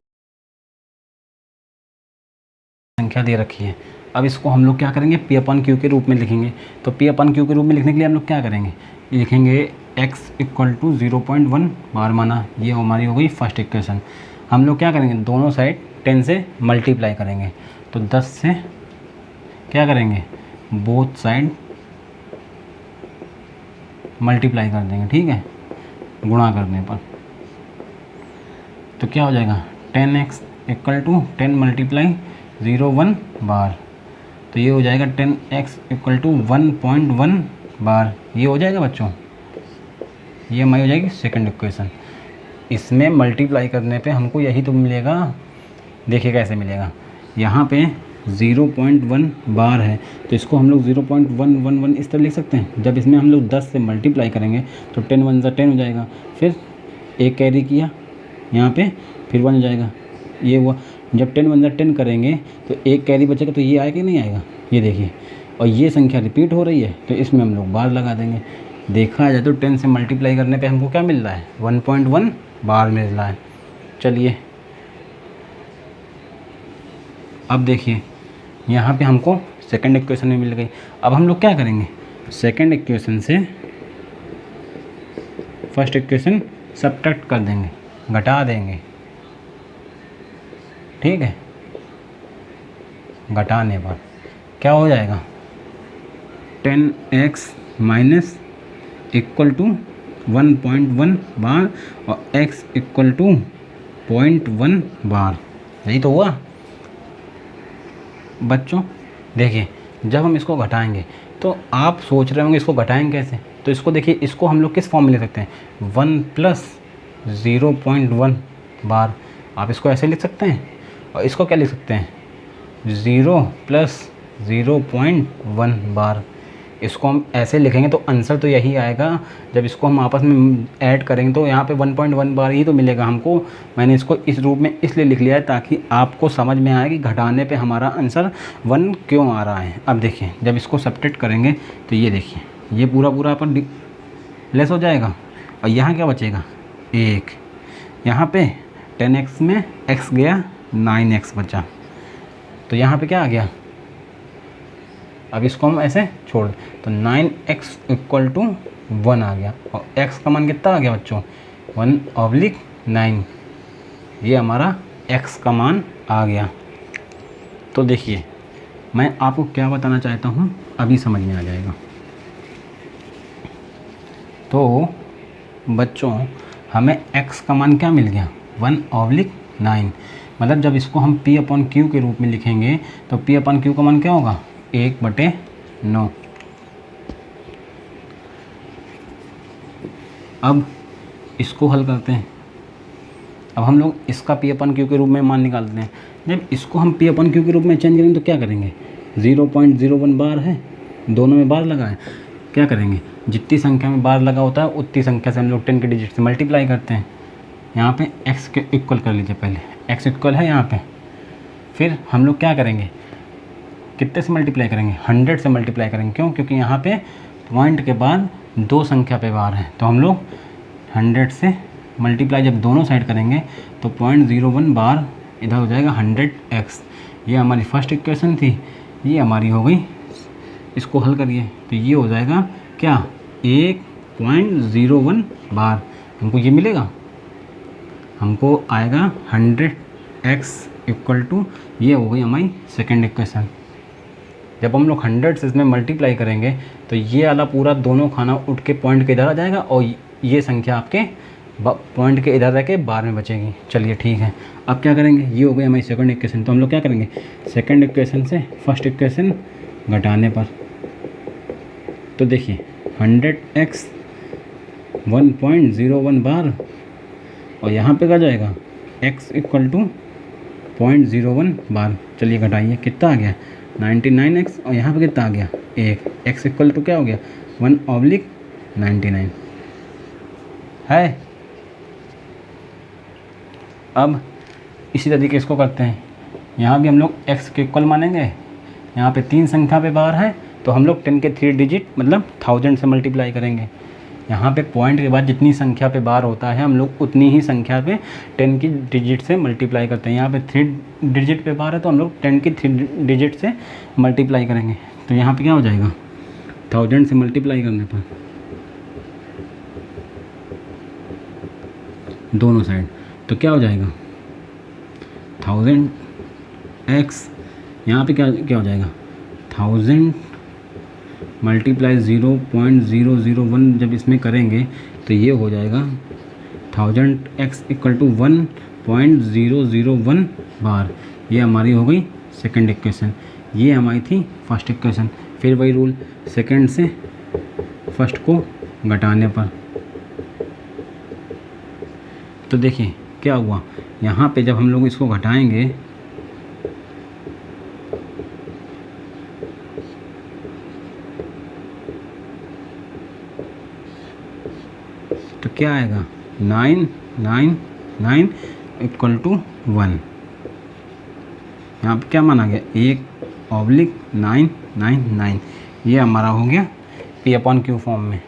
संख्या दे रखी है। अब इसको हम लोग क्या करेंगे, P/Q के रूप में लिखेंगे। तो P/Q के रूप में लिखने के लिए हम लोग क्या करेंगे, लिखेंगे x = 0.1 बार माना। ये हमारी हो गई फर्स्ट इक्वेशन। हम लोग क्या करेंगे, दोनों साइड 10 से मल्टीप्लाई करेंगे। तो 10 से क्या करेंगे, बोथ साइड मल्टीप्लाई कर देंगे। ठीक है, गुणा करने पर तो क्या हो जाएगा, 10x = 10 × 1.01 बार। तो ये हो जाएगा 10x इक्वल टू 1.1 बार। ये हो जाएगा बच्चों, ये हमारी हो जाएगी सेकंड इक्वेशन। इसमें मल्टीप्लाई करने पे हमको यही तो मिलेगा। देखिए कैसे मिलेगा, यहाँ पे 0.1 बार है तो इसको हम लोग 0.111 इस तरह लिख सकते हैं। जब इसमें हम लोग 10 से मल्टीप्लाई करेंगे तो 10 1 ज़ा 10 हो जाएगा, फिर एक कैरी किया यहाँ पे, फिर 1 हो जाएगा, ये हुआ। जब 10 1 ज़ा 10 करेंगे तो एक कैरी बचेगा, तो ये आएगा कि नहीं आएगा, ये देखिए। और ये संख्या रिपीट हो रही है तो इसमें हम लोग बार लगा देंगे। देखा जाए तो 10 से मल्टीप्लाई करने पे हमको क्या मिल रहा है, 1.1 बार मिल रहा है। चलिए अब देखिए यहाँ पे हमको सेकंड इक्वेशन में मिल गई। अब हम लोग क्या करेंगे, सेकंड इक्वेशन से फर्स्ट इक्वेशन सब्ट्रैक्ट कर देंगे, घटा देंगे, ठीक है। घटाने पर क्या हो जाएगा, 10x माइनस इक्वल टू 1.1 बार और x इक्वल टू 0.1 बार। यही तो हुआ बच्चों। देखिए जब हम इसको घटाएंगे तो आप सोच रहे होंगे इसको घटाएंगे कैसे, तो इसको देखिए, इसको हम लोग किस फॉर्म में लिख सकते हैं, 1 प्लस 0.1 बार। आप इसको ऐसे लिख सकते हैं, और इसको क्या लिख सकते हैं, 0 प्लस 0.1 बार। इसको हम ऐसे लिखेंगे तो आंसर तो यही आएगा। जब इसको हम आपस में ऐड करेंगे तो यहाँ पे 1.1 बार ही तो मिलेगा हमको। मैंने इसको इस रूप में इसलिए लिख लिया है ताकि आपको समझ में आए कि घटाने पे हमारा आंसर 1 क्यों आ रहा है। अब देखिए जब इसको सब्ट्रैक्ट करेंगे तो ये देखिए, ये पूरा पूरा अपन लेस हो जाएगा, और यहाँ क्या बचेगा, 1। यहाँ पे 10x में x गया, 9x बचा, तो यहाँ पे क्या आ गया, अब इसको हम ऐसे छोड़ तो 9x इक्वल टू 1 आ गया। और x का मान कितना आ गया बच्चों, 1/9। ये हमारा x का मान आ गया। तो देखिए मैं आपको क्या बताना चाहता हूँ, अभी समझ में आ जाएगा। तो बच्चों हमें x का मान क्या मिल गया, 1/9। मतलब जब इसको हम p/q के रूप में लिखेंगे तो p/q का मान क्या होगा, 1/9। अब इसको हल करते हैं। अब हम लोग इसका p/q के रूप में मान निकालते हैं। जब इसको हम p/q के रूप में चेंज करेंगे तो क्या करेंगे, 0.01 बार है, दोनों में बार लगा है, क्या करेंगे, जितनी संख्या में बार लगा होता है उतनी संख्या से हम लोग 10 के डिजिट से मल्टीप्लाई करते हैं। यहाँ पे x के इक्वल कर लीजिए, पहले x इक्वल है यहाँ पे, फिर हम लोग क्या करेंगे, कितने से मल्टीप्लाई करेंगे, 100 से मल्टीप्लाई करेंगे। क्यों, क्योंकि यहाँ पे पॉइंट के बाद 2 संख्या पे बार है, तो हम लोग 100 से मल्टीप्लाई जब दोनों साइड करेंगे तो 0.01 बार इधर हो जाएगा 100x। ये हमारी फर्स्ट इक्वेशन थी, ये हमारी हो गई। इसको हल करिए तो ये हो जाएगा क्या, 1.01 बार। हमको ये मिलेगा, हमको आएगा 100x इक्वल टू, ये हो गई हमारी सेकेंड इक्वेशन। जब हम लोग 100 से इसमें मल्टीप्लाई करेंगे तो ये वाला पूरा दोनों खाना उठ के पॉइंट के इधर आ जाएगा, और ये संख्या आपके पॉइंट के इधर रह के बार में बचेगी। चलिए ठीक है, अब क्या करेंगे, ये हो गई हमारी सेकंड इक्वेशन। तो हम लोग क्या करेंगे, सेकंड इक्वेशन से फर्स्ट इक्वेशन घटाने पर, तो देखिए 100x 1.01 बार, और यहाँ पे क्या जाएगा, x इक्वल टू 0.01 बार। चलिए घटाइए, कितना आ गया, 99x, और यहाँ पे कितना आ गया, 1। x इक्वल टू क्या हो गया, 1/99 है। अब इसी तरीके इसको करते हैं, यहाँ भी हम लोग x के इक्वल मानेंगे। यहाँ पे 3 संख्या पे बार है तो हम लोग 10 के 3 डिजिट मतलब 1000 से मल्टीप्लाई करेंगे। यहाँ पे पॉइंट के बाद जितनी संख्या पे बार होता है हम लोग उतनी ही संख्या पे 10 की डिजिट से मल्टीप्लाई करते हैं। यहाँ पे 3 डिजिट पे बार है तो हम लोग 10 की 3 डिजिट से मल्टीप्लाई करेंगे। तो यहाँ पे क्या हो जाएगा, 1000 से मल्टीप्लाई करने पर दोनों साइड तो क्या हो जाएगा, 1000x, यहाँ पे क्या हो जाएगा, 1000 मल्टीप्लाई 0.001 जब इसमें करेंगे तो ये हो जाएगा 1000x इक्वल टू 1.001 बार। ये हमारी हो गई सेकंड इक्वेशन, ये हमारी थी फर्स्ट इक्वेशन। फिर वही रूल, सेकंड से फर्स्ट को घटाने पर। तो देखिए क्या हुआ, यहाँ पे जब हम लोग इसको घटाएंगे तो क्या आएगा, 9 9 9 इक्वल टू 1। यहाँ पे क्या माना गया, 1/9 9 9। ये हमारा हो गया P/Q फॉर्म में।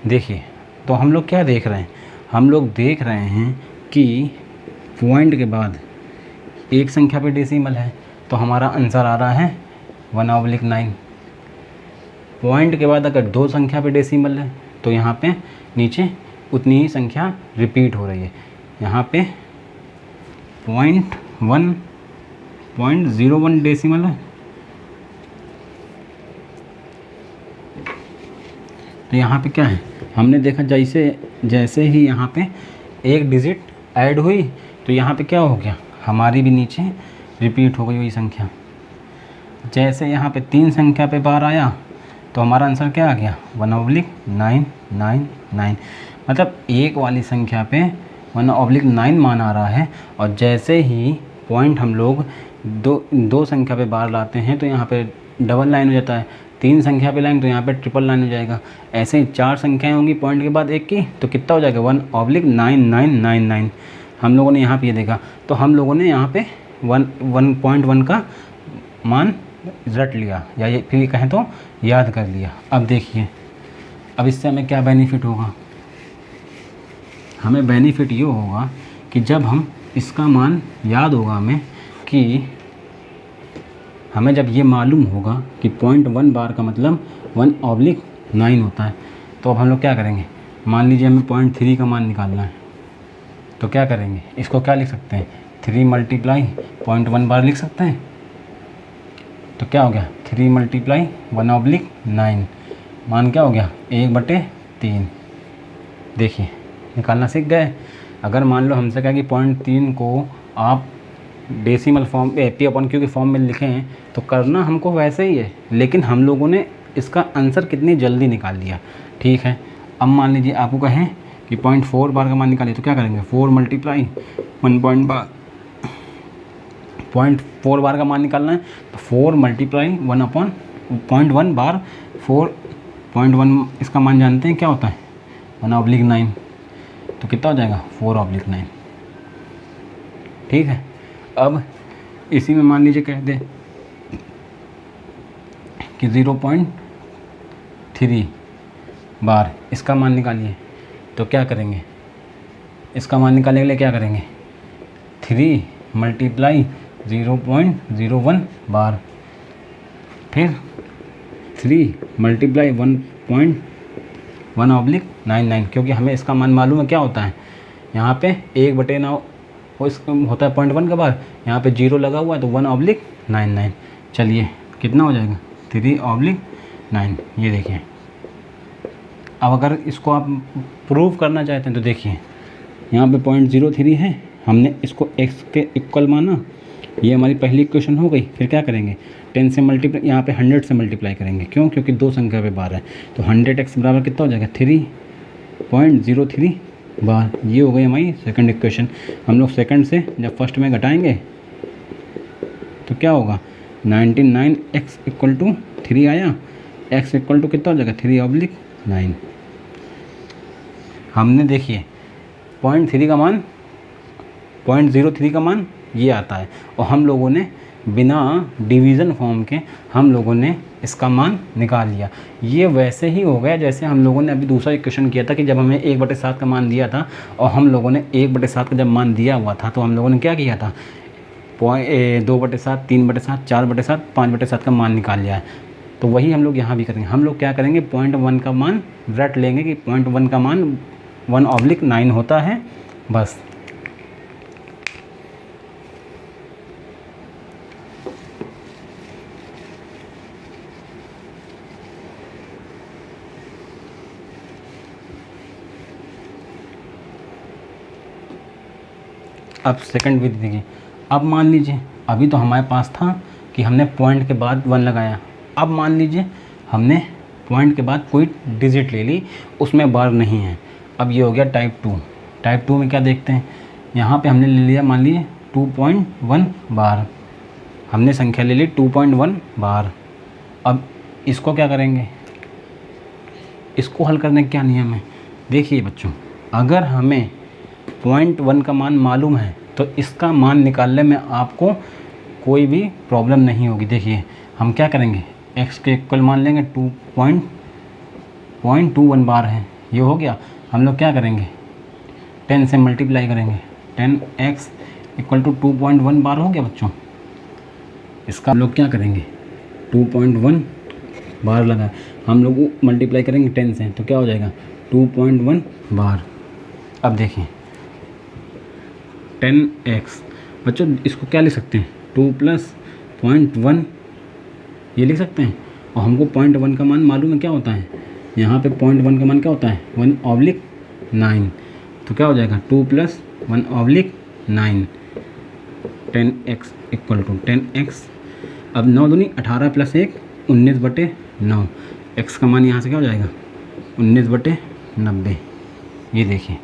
देखिए तो हम लोग क्या देख रहे हैं, हम लोग देख रहे हैं कि पॉइंट के बाद एक संख्या पे डेसिमल है, तो हमारा आंसर आ रहा है 1/9। पॉइंट के बाद अगर दो संख्या पे डेसिमल है तो यहाँ पे नीचे उतनी ही संख्या रिपीट हो रही है। यहाँ पे 0.01 डेसिमल है, तो यहाँ पे क्या है, हमने देखा जैसे ही यहाँ पे एक डिजिट ऐड हुई तो यहाँ पे क्या हो गया, हमारी भी नीचे रिपीट हो गई वही संख्या। जैसे यहाँ पे 3 संख्या पे बार आया तो हमारा आंसर क्या आ गया, 1/999। मतलब एक वाली संख्या पे 1/9 मान आ रहा है। और जैसे ही पॉइंट हम लोग दो संख्या पे बार लाते हैं तो यहाँ पे डबल लाइन हो जाता है, 3 संख्या पे लाइन तो यहाँ पे ट्रिपल लाइन हो जाएगा। ऐसे ही 4 संख्याएं होंगी पॉइंट के बाद एक की, तो कितना हो जाएगा, 1/9999। हम लोगों ने यहाँ पे ये देखा, तो हम लोगों ने यहाँ पे 1.1 का मान रट लिया, या ये फिर कहें तो याद कर लिया। अब देखिए, अब इससे हमें क्या बेनिफिट होगा, हमें बेनिफिट ये होगा कि जब हम इसका मान याद होगा हमें, कि हमें जब ये मालूम होगा कि 0.1 बार का मतलब 1/9 होता है, तो अब हम लोग क्या करेंगे, मान लीजिए हमें 0.3 का मान निकालना है, तो क्या करेंगे, इसको क्या लिख सकते हैं, 3 × 0.1 बार लिख सकते हैं। तो क्या हो गया, 3 × 1/9, मान क्या हो गया, 1/3। देखिए निकालना सीख गए। अगर मान लो हमसे कहा कि 0.3 को आप डेसिमल फॉर्म P/Q के फॉर्म में लिखें, तो करना हमको वैसे ही है, लेकिन हम लोगों ने इसका आंसर कितनी जल्दी निकाल दिया। ठीक है, अब मान लीजिए आपको कहें कि 0.4 बार का मान निकालिए, तो क्या करेंगे, 4 × 0.4 बार का मान निकालना है, तो 4 × 1/0.1 बार, 4.1 इसका मान जानते हैं क्या होता है, 1/9। तो कितना हो जाएगा, 4/9। ठीक है, अब इसी में मान लीजिए कह दे कि 0.3 बार इसका मान निकालिए, तो क्या करेंगे, इसका मान निकालने के लिए क्या करेंगे, 3 × 0.01 बार, फिर 3 × 1.1/99, क्योंकि हमें इसका मान मालूम है क्या होता है, यहाँ पे 1/9 होता है 0.1 का बार, यहाँ पे 0 लगा हुआ है तो 1/99। चलिए कितना हो जाएगा, 3/9। ये देखिए, अब अगर इसको आप प्रूव करना चाहते हैं तो देखिए, यहाँ पे 0.03 है, हमने इसको x के इक्वल माना, ये हमारी पहली इक्वेशन हो गई। फिर क्या करेंगे, 10 से मल्टीप्लाई, यहाँ पे 100 से मल्टीप्लाई करेंगे, क्यों, क्योंकि 2 संख्या पे बार है, तो 100x बराबर कितना हो जाएगा, 3.03 बार। ये हो गई हमारी सेकंड इक्वेशन। हम लोग सेकंड से जब फर्स्ट में घटाएंगे तो क्या होगा, 99x इक्वल टू 3 आया, x इक्वल टू कितना हो जाएगा, 3/9। हमने देखिए 0.3 का मान, 0.03 का मान ये आता है, और हम लोगों ने बिना डिवीज़न फॉर्म के हम लोगों ने इसका मान निकाल लिया। ये वैसे ही हो गया जैसे हम लोगों ने अभी दूसरा इक्वेशन किया था कि जब हमें 1/7 का मान दिया था, और हम लोगों ने 1/7 का जब मान दिया हुआ था तो हम लोगों ने क्या किया था, 2/7, 3/7, 4/7, 5/7 का मान निकाल लिया है। तो वही हम लोग यहाँ भी करेंगे। हम लोग क्या करेंगे, 0.1 का मान रट लेंगे कि 0.1 का मान 1/9 होता है, बस। अब सेकंड विधि देखिए, अब मान लीजिए अभी तो हमारे पास था कि हमने पॉइंट के बाद 1 लगाया। अब मान लीजिए हमने पॉइंट के बाद कोई डिजिट ले ली, उसमें बार नहीं है। अब ये हो गया टाइप 2। टाइप 2 में क्या देखते हैं, यहाँ पे हमने ले लिया मान लीजिए 2.1 बार, हमने संख्या ले ली 2.1 बार। अब इसको क्या करेंगे, इसको हल करने का क्या नियम है। देखिए बच्चों, अगर हमें 0.1 का मान मालूम है तो इसका मान निकालने में आपको कोई भी प्रॉब्लम नहीं होगी। देखिए हम क्या करेंगे, x के इक्वल मान लेंगे 2.21 बार है, ये हो गया। हम लोग क्या करेंगे, 10 से मल्टीप्लाई करेंगे, 10x इक्वल टू 2.1 बार हो गया बच्चों। इसका हम लोग क्या करेंगे, 2.1 बार लगा, हम लोग मल्टीप्लाई करेंगे 10 से, तो क्या हो जाएगा 2.1 बार। अब देखिए 10x बच्चों, इसको क्या लिख सकते हैं, 2 + 0.1 ये लिख सकते हैं। और हमको 0.1 का मान मालूम है क्या होता है, यहाँ पे 0.1 का मान क्या होता है 1/9, तो क्या हो जाएगा 2 + 1/9, 10x इक्वल टू 10x। अब 9 दूनी 18 + 1 19/9, x का मान यहाँ से क्या हो जाएगा 19/90। ये देखिए,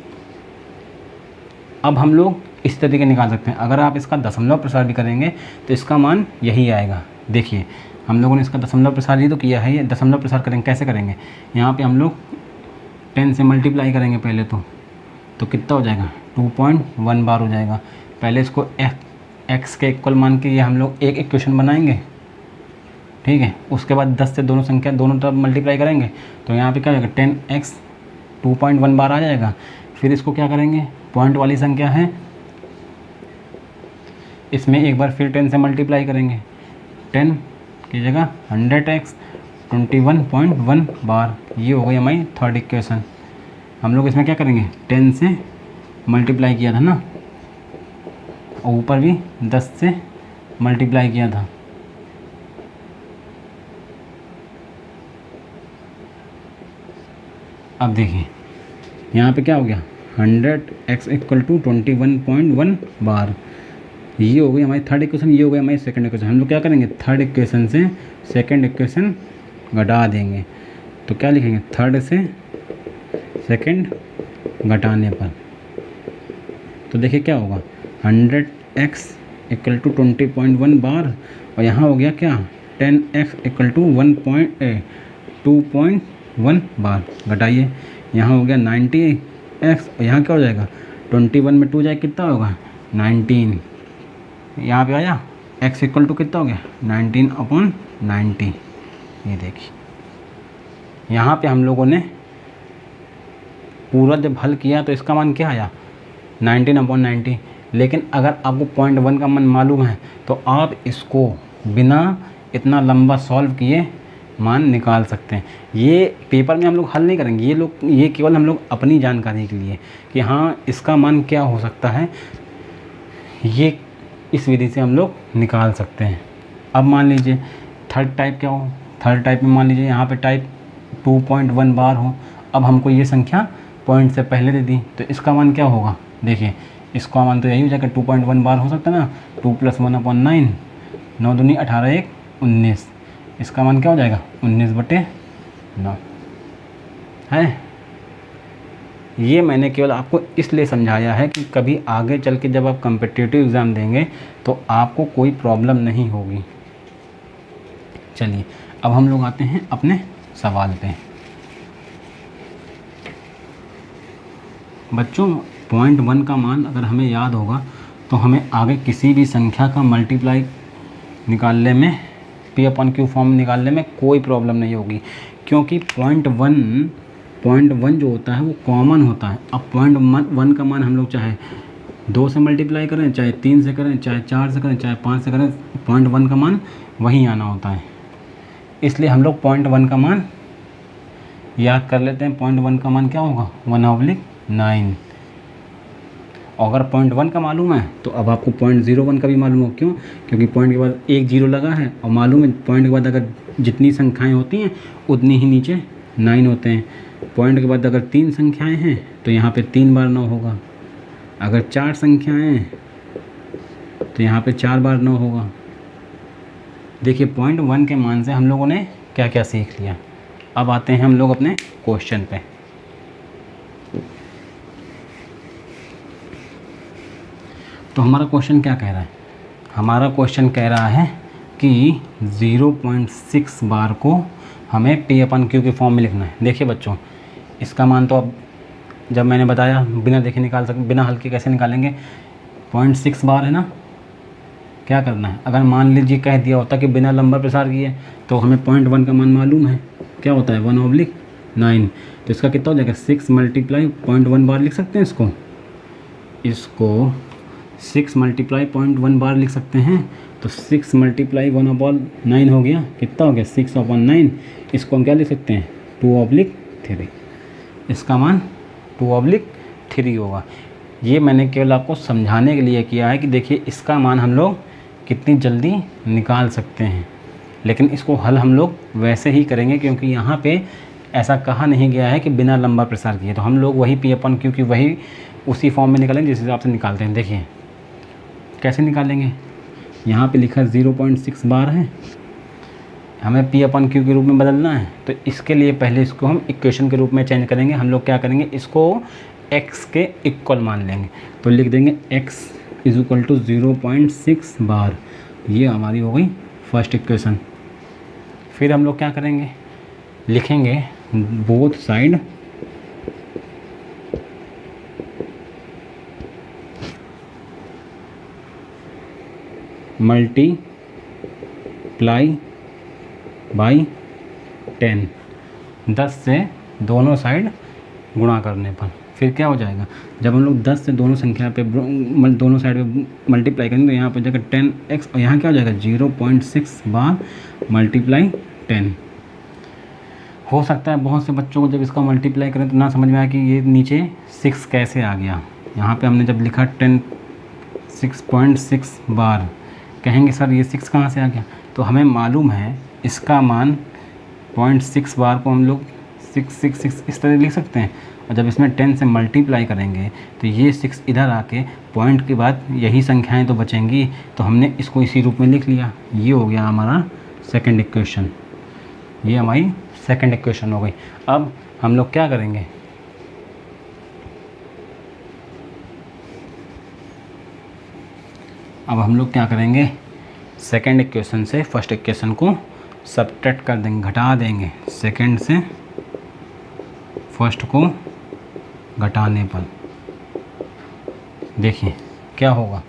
अब हम लोग इस तरीके निकाल सकते हैं। अगर आप इसका दशमलव प्रसार भी करेंगे तो इसका मान यही आएगा। देखिए हम लोगों ने इसका दशमलव प्रसार ही तो किया है, ये दशमलव प्रसार करेंगे कैसे करेंगे, यहाँ पे हम लोग 10 से मल्टीप्लाई करेंगे पहले तो कितना हो जाएगा 2.1 बार हो जाएगा। पहले इसको x के इक्वल मान के ये हम लोग एक इक्वेशन बनाएंगे, ठीक है। उसके बाद 10 से दोनों संख्या दोनों तरफ मल्टीप्लाई करेंगे तो यहाँ पे क्या हो जाएगा 10x 2.1 बार आ जाएगा। फिर इसको क्या करेंगे, पॉइंट वाली संख्या है, इसमें एक बार फिर 10 से मल्टीप्लाई करेंगे, 10 की जगह 100x 21.1 बार, ये हो गई हमारी थर्ड इक्वेशन। हम लोग इसमें क्या करेंगे, 10 से मल्टीप्लाई किया था ना, और ऊपर भी 10 से मल्टीप्लाई किया था। अब देखिए यहाँ पे क्या हो गया 100x इक्वल टू 21.1 बार, ये हो गई हमारी थर्ड इक्वेशन, ये हो गई हमारी सेकंड इक्वेशन। हम लोग क्या करेंगे, थर्ड इक्वेशन से सेकंड इक्वेशन घटा देंगे, तो क्या लिखेंगे, थर्ड से सेकंड घटाने पर तो देखिए क्या होगा 100x इक्वल टू 20.1 बार, और यहाँ हो गया क्या 10x इक्वल टू 2.1 बार। घटाइए, यहाँ हो गया 90x, और यहाँ क्या हो जाएगा 21 में 2 जाए कितना होगा 19, यहाँ पे आया x इक्वल टू कितना हो गया 19/90। ये देखिए यहाँ पे हम लोगों ने पूरा जब हल किया तो इसका मान क्या आया 19/90। लेकिन अगर आपको 0.1 का मान मालूम है तो आप इसको बिना इतना लंबा सॉल्व किए मान निकाल सकते हैं। ये पेपर में हम लोग हल नहीं करेंगे, ये केवल हम लोग अपनी जानकारी के लिए कि हाँ इसका मान क्या हो सकता है, ये इस विधि से हम लोग निकाल सकते हैं। अब मान लीजिए थर्ड टाइप क्या हो, थर्ड टाइप में मान लीजिए यहाँ पे टाइप 2.1 बार हो। अब हमको ये संख्या पॉइंट से पहले दे दी तो इसका मान क्या होगा, देखिए इसका मान तो यही हो जाएगा 2.1 बार हो सकता है ना, 2 + 1/9, 9 दूनी 18 1 19, इसका मान क्या हो जाएगा 19/9 है। ये मैंने केवल आपको इसलिए समझाया है कि कभी आगे चल के जब आप कॉम्पिटिटिव एग्ज़ाम देंगे तो आपको कोई प्रॉब्लम नहीं होगी। चलिए अब हम लोग आते हैं अपने सवाल पे। बच्चों 0.1 का मान अगर हमें याद होगा तो हमें आगे किसी भी संख्या का मल्टीप्लाई निकालने में P/Q फॉर्म निकालने में कोई प्रॉब्लम नहीं होगी, क्योंकि 0.1 जो होता है वो कॉमन होता है। अब 0.1 का मान हम लोग चाहे 2 से मल्टीप्लाई करें, चाहे 3 से करें, चाहे 4 से करें, चाहे 5 से करें, 0.1 का मान वहीं आना होता है। इसलिए हम लोग 0.1 का मान याद कर लेते हैं। 0.1 का मान क्या होगा 1/9। और अगर 0.1 का मालूम है तो अब आपको 0.01 का भी मालूम हो। क्यों? क्योंकि पॉइंट के बाद एक जीरो लगा है और मालूम है पॉइंट के बाद अगर जितनी संख्याएं होती हैं उतनी ही नीचे 9 होते हैं। पॉइंट के बाद अगर 3 संख्याएं हैं तो यहाँ पे 3 बार 9 होगा। अगर 4 संख्याएं हैं तो यहाँ पे 4 बार 9 होगा। देखिए 0.1 के मान से हम लोगों ने क्या क्या सीख लिया। अब आते हैं हम लोग अपने क्वेश्चन पे। तो हमारा क्वेश्चन क्या कह रहा है? हमारा क्वेश्चन कह रहा है कि 0.6 बार को हमें P/Q के फॉर्म में लिखना है। देखिए बच्चों, इसका मान तो अब जब मैंने बताया बिना देखे निकाल सकते, बिना हल के कैसे निकालेंगे। 0.6 बार है ना, क्या करना है, अगर मान लीजिए कह दिया होता कि बिना लंबा प्रसार किए तो हमें 0.1 का मान मालूम है, क्या होता है 1/9। तो इसका कितना हो जाएगा 6 मल्टीप्लाई 0.1 बार लिख सकते हैं। इसको 6 मल्टीप्लाई 0.1 बार लिख सकते हैं। तो 6 मल्टीप्लाई 1/9 हो गया, कितना हो गया 6/9। इसको हम क्या लिख सकते हैं 2/3। इसका मान 2/3 होगा। ये मैंने केवल आपको समझाने के लिए किया है कि देखिए इसका मान हम लोग कितनी जल्दी निकाल सकते हैं, लेकिन इसको हल हम लोग वैसे ही करेंगे क्योंकि यहाँ पे ऐसा कहा नहीं गया है कि बिना लंबा प्रसार किए। तो हम लोग वही P/Q की वही उसी फॉर्म में निकालेंगे जिस हिसाब से निकालते हैं। देखिए कैसे निकालेंगे, यहाँ पे लिखा 0.6 बार है, हमें P/Q के रूप में बदलना है। तो इसके लिए पहले इसको हम इक्वेशन के रूप में चेंज करेंगे। हम लोग क्या करेंगे, इसको x के इक्वल मान लेंगे। तो लिख देंगे x = 0.6 बार। ये हमारी हो गई फर्स्ट इक्वेशन। फिर हम लोग क्या करेंगे, लिखेंगे बोथ साइड मल्टीप्लाई बाई 10, 10 से दोनों साइड गुणा करने पर। फिर क्या हो जाएगा, जब हम लोग 10 से दोनों संख्या पे दोनों साइड पे मल्टीप्लाई करेंगे तो यहाँ पर जाएगा 10x और यहाँ क्या हो जाएगा 0.6 बार मल्टीप्लाई 10। हो सकता है बहुत से बच्चों को जब इसका मल्टीप्लाई करें तो ना समझ में आया कि ये नीचे 6 कैसे आ गया। यहाँ पे हमने जब लिखा 6.6 बार, कहेंगे सर ये 6 कहाँ से आ गया। तो हमें मालूम है इसका मान 0.6 बार को हम लोग 666 इस तरह लिख सकते हैं। और जब इसमें 10 से मल्टीप्लाई करेंगे तो ये 6 इधर आके पॉइंट के बाद यही संख्याएं तो बचेंगी। तो हमने इसको इसी रूप में लिख लिया। ये हो गया हमारा सेकंड इक्वेशन। ये हमारी सेकंड इक्वेशन हो गई। अब हम लोग क्या करेंगे, सेकंड इक्वेशन से फर्स्ट इक्वेशन को सब्ट्रैक्ट कर देंगे, घटा देंगे। सेकंड से फर्स्ट को घटाने पर देखिए क्या होगा।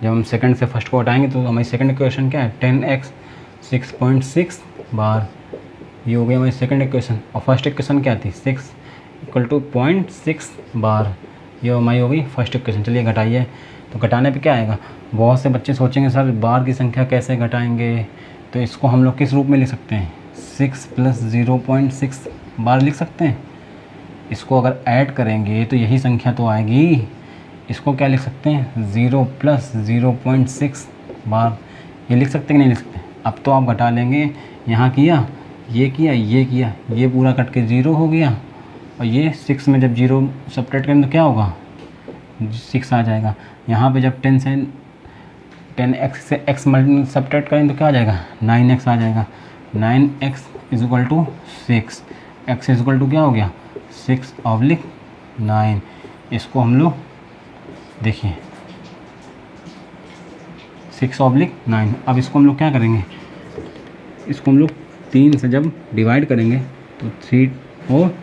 जब हम सेकंड से फर्स्ट को हटाएंगे तो हमारी सेकंड इक्वेशन क्या है 10x 6.6 बार। ये हो गई हमारी सेकंड इक्वेशन। और फर्स्ट इक्वेशन क्या थी 6 = 0.6 बार। ये हमारी हो गई फर्स्ट इक्वेशन। चलिए घटाइए। तो घटाने पे क्या आएगा, बहुत से बच्चे सोचेंगे सर बार की संख्या कैसे घटाएंगे। तो इसको हम लोग किस रूप में लिख सकते हैं 6 + 0.6 बार लिख सकते हैं। इसको अगर ऐड करेंगे तो यही संख्या तो आएगी। इसको क्या लिख सकते हैं 0 + 0.6 बार। ये लिख सकते हैं कि नहीं लिख सकते। अब तो आप घटा लेंगे, यहाँ किया, ये किया, ये किया, ये पूरा कट के 0 हो गया। और ये 6 में जब 0 सब्ट्रैक्ट करें तो क्या होगा 6 आ जाएगा। यहाँ पे जब 10 से 10x से x सब्ट्रैक्ट करें तो क्या आ जाएगा 9x आ जाएगा। 9x = 6, x = क्या हो गया 6/9। इसको हम लोग देखिए 6/9। अब इसको हम लोग क्या करेंगे, इसको हम लोग 3 से जब डिवाइड करेंगे तो 3 और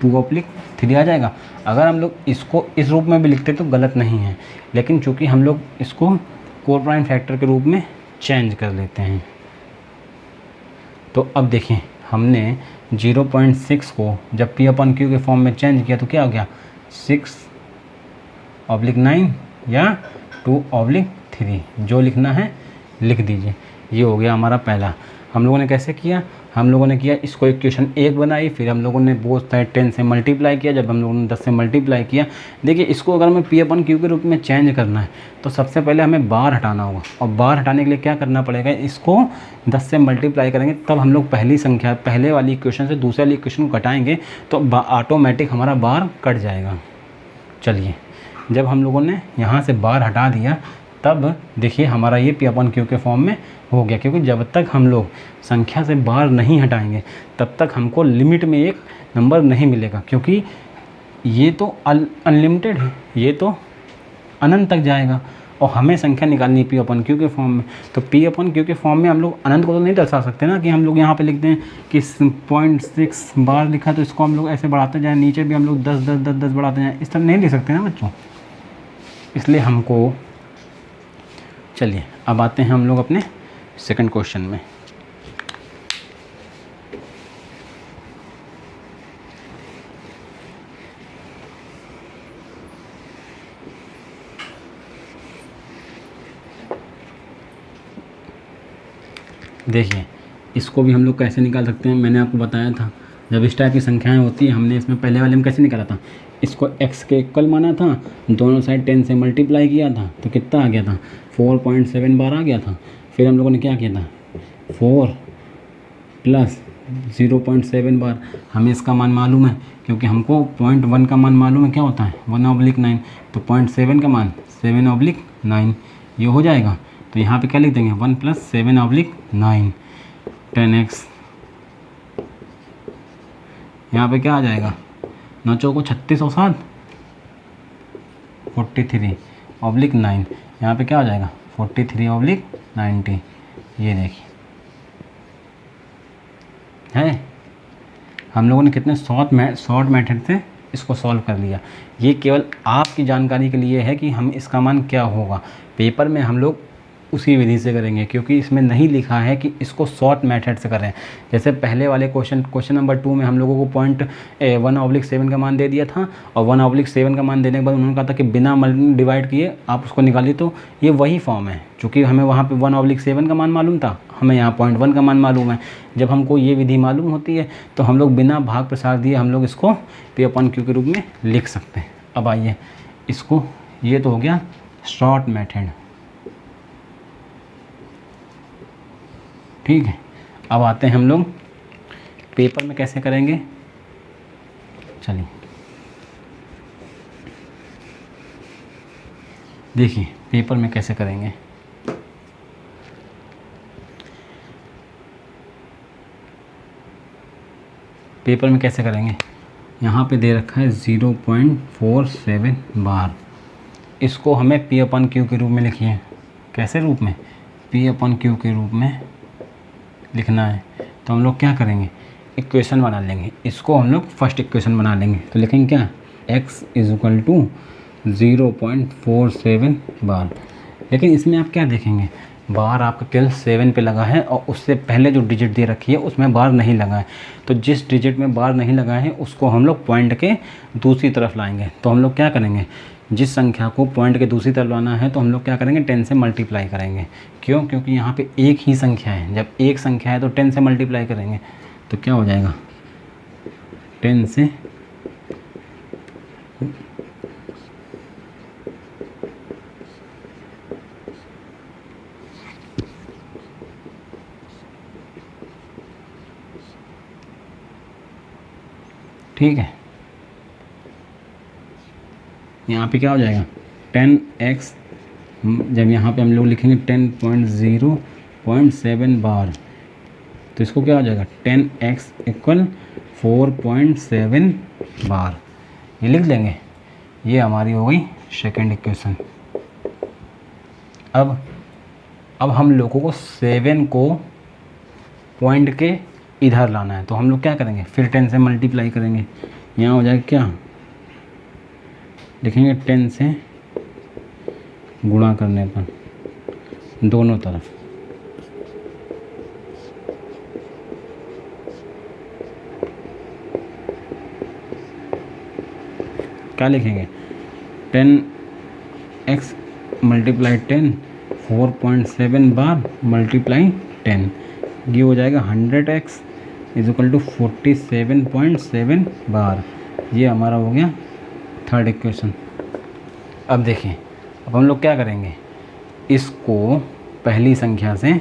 2/3 आ जाएगा। अगर हम लोग इसको इस रूप में भी लिखते तो गलत नहीं है, लेकिन चूंकि हम लोग इसको कोर प्राइम फैक्टर के रूप में चेंज कर लेते हैं। तो अब देखिए हमने 0.6 को जब P/Q के फॉर्म में चेंज किया तो क्या हो गया 6/9 या 2/3। जो लिखना है लिख दीजिए। ये हो गया हमारा पहला। हम लोगों ने कैसे किया, हम लोगों ने किया इसको इक्वेशन 1 बनाई, फिर हम लोगों ने बोथ साइड 10 से मल्टीप्लाई किया। जब हम लोगों ने 10 से मल्टीप्लाई किया, देखिए इसको अगर हमें P/Q के रूप में चेंज करना है तो सबसे पहले हमें बार हटाना होगा। और बार हटाने के लिए क्या करना पड़ेगा, इसको 10 से मल्टीप्लाई करेंगे तब हम लोग पहले वाली इक्वेशन से दूसरे वाली इक्वेशन को घटाएंगे तो ऑटोमेटिक हमारा बार कट जाएगा। चलिए जब हम लोगों ने यहाँ से बार हटा दिया तब देखिए हमारा ये पी अपॉन क्यू के फॉर्म में हो गया, क्योंकि जब तक हम लोग संख्या से बाहर नहीं हटाएंगे तब तक हमको लिमिट में एक नंबर नहीं मिलेगा, क्योंकि ये तो अनलिमिटेड है, ये तो अनंत तक जाएगा और हमें संख्या निकालनी पी अपॉन क्यू के फॉर्म में। तो पी अपॉन क्यू के फॉर्म में हम लोग अनंत को तो नहीं दर्शा सकते ना, कि हम लोग यहाँ पे लिखते हैं कि 0.6 बार लिखा तो इसको हम लोग ऐसे बढ़ाते जाएँ, नीचे भी हम लोग 10 10 10 10 बढ़ाते जाएँ, इस तरह नहीं लिख सकते ना बच्चों। इसलिए हमको, चलिए अब आते हैं हम लोग अपने सेकंड क्वेश्चन में। देखिए इसको भी हम लोग कैसे निकाल सकते हैं, मैंने आपको बताया था जब इस टाइप की संख्याएं होती है, हमने इसमें पहले वाले में कैसे निकाला था, इसको x के इक्वल माना था, दोनों साइड 10 से मल्टीप्लाई किया था तो कितना आ गया था 4.7 बार आ गया था। फिर हम लोगों ने क्या किया था 4 प्लस 0.7 बार, हमें इसका मान मालूम है क्योंकि हमको 0.1 का मान मालूम है क्या होता है 1/9, तो 0.7 का मान 7/9 ये हो जाएगा। तो यहाँ पे क्या लिख देंगे 1 + 7/9 10x, यहाँ पे क्या आ जाएगा 9 चौको 36 और 7 43/9, यहाँ पे क्या आ जाएगा 43/90। ये देखिए है, हम लोगों ने कितने शॉर्ट मेथड से इसको सॉल्व कर लिया। ये केवल आपकी जानकारी के लिए है कि हम इसका मान क्या होगा, पेपर में हम लोग उसी विधि से करेंगे, क्योंकि इसमें नहीं लिखा है कि इसको शॉर्ट मेथड से करें। जैसे पहले वाले क्वेश्चन नंबर 2 में हम लोगों को 1/7 का मान दे दिया था और 1/7 का मान देने के बाद उन्होंने कहा था कि बिना डिवाइड किए आप उसको निकालिए, तो ये वही फॉर्म है। चूँकि हमें वहाँ पे 1/7 का मान मालूम था, हमें यहाँ 0.1 का मान मालूम है। जब हमको ये विधि मालूम होती है तो हम लोग बिना भाग प्रसार दिए हम लोग इसको पी अपॉन क्यू के रूप में लिख सकते हैं। अब आइए इसको, ये तो हो गया शॉर्ट मेथड, ठीक है। अब आते हैं हम लोग पेपर में कैसे करेंगे। चलिए देखिए पेपर में कैसे करेंगे। पेपर में कैसे करेंगे, यहाँ पे दे रखा है 0.47 बार, इसको हमें पी अपॉन क्यू के रूप में लिखिए। कैसे रूप में, पी अपॉन क्यू के रूप में लिखना है। तो हम लोग क्या करेंगे, इक्वेशन बना लेंगे, इसको हम लोग फर्स्ट इक्वेशन बना लेंगे। तो लिखेंगे क्या, x = 0.47 बार। लेकिन इसमें आप क्या देखेंगे, बार आपका केवल 7 पे लगा है और उससे पहले जो डिजिट दे रखी है उसमें बार नहीं लगा है। तो जिस डिजिट में बार नहीं लगा है उसको हम लोग पॉइंट के दूसरी तरफ लाएंगे। तो हम लोग क्या करेंगे, जिस संख्या को पॉइंट के दूसरी तरफ लाना है तो हम लोग क्या करेंगे 10 से मल्टीप्लाई करेंगे। क्यों, क्योंकि यहाँ पे एक ही संख्या है, जब एक संख्या है तो 10 से मल्टीप्लाई करेंगे। तो क्या हो जाएगा 10 से ठीक है। यहाँ पे क्या हो जाएगा 10x, जब यहाँ पे हम लोग लिखेंगे 10.0.7 बार तो इसको क्या हो जाएगा 10x = 4.7 बार, ये लिख लेंगे। ये हमारी हो गई सेकेंड इक्वेशन। अब हम लोगों को 7 को पॉइंट के इधर लाना है। तो हम लोग क्या करेंगे, फिर 10 से मल्टीप्लाई करेंगे। यहाँ हो जाएगा क्या, लिखेंगे 10 से गुणा करने पर दोनों तरफ, क्या लिखेंगे 10x × 10 4.7 बार मल्टीप्लाई 10, ये हो जाएगा 100x = 47.7 बार। ये हमारा हो गया थर्ड इक्वेशन। अब देखिए, अब हम लोग क्या करेंगे, इसको पहली संख्या से,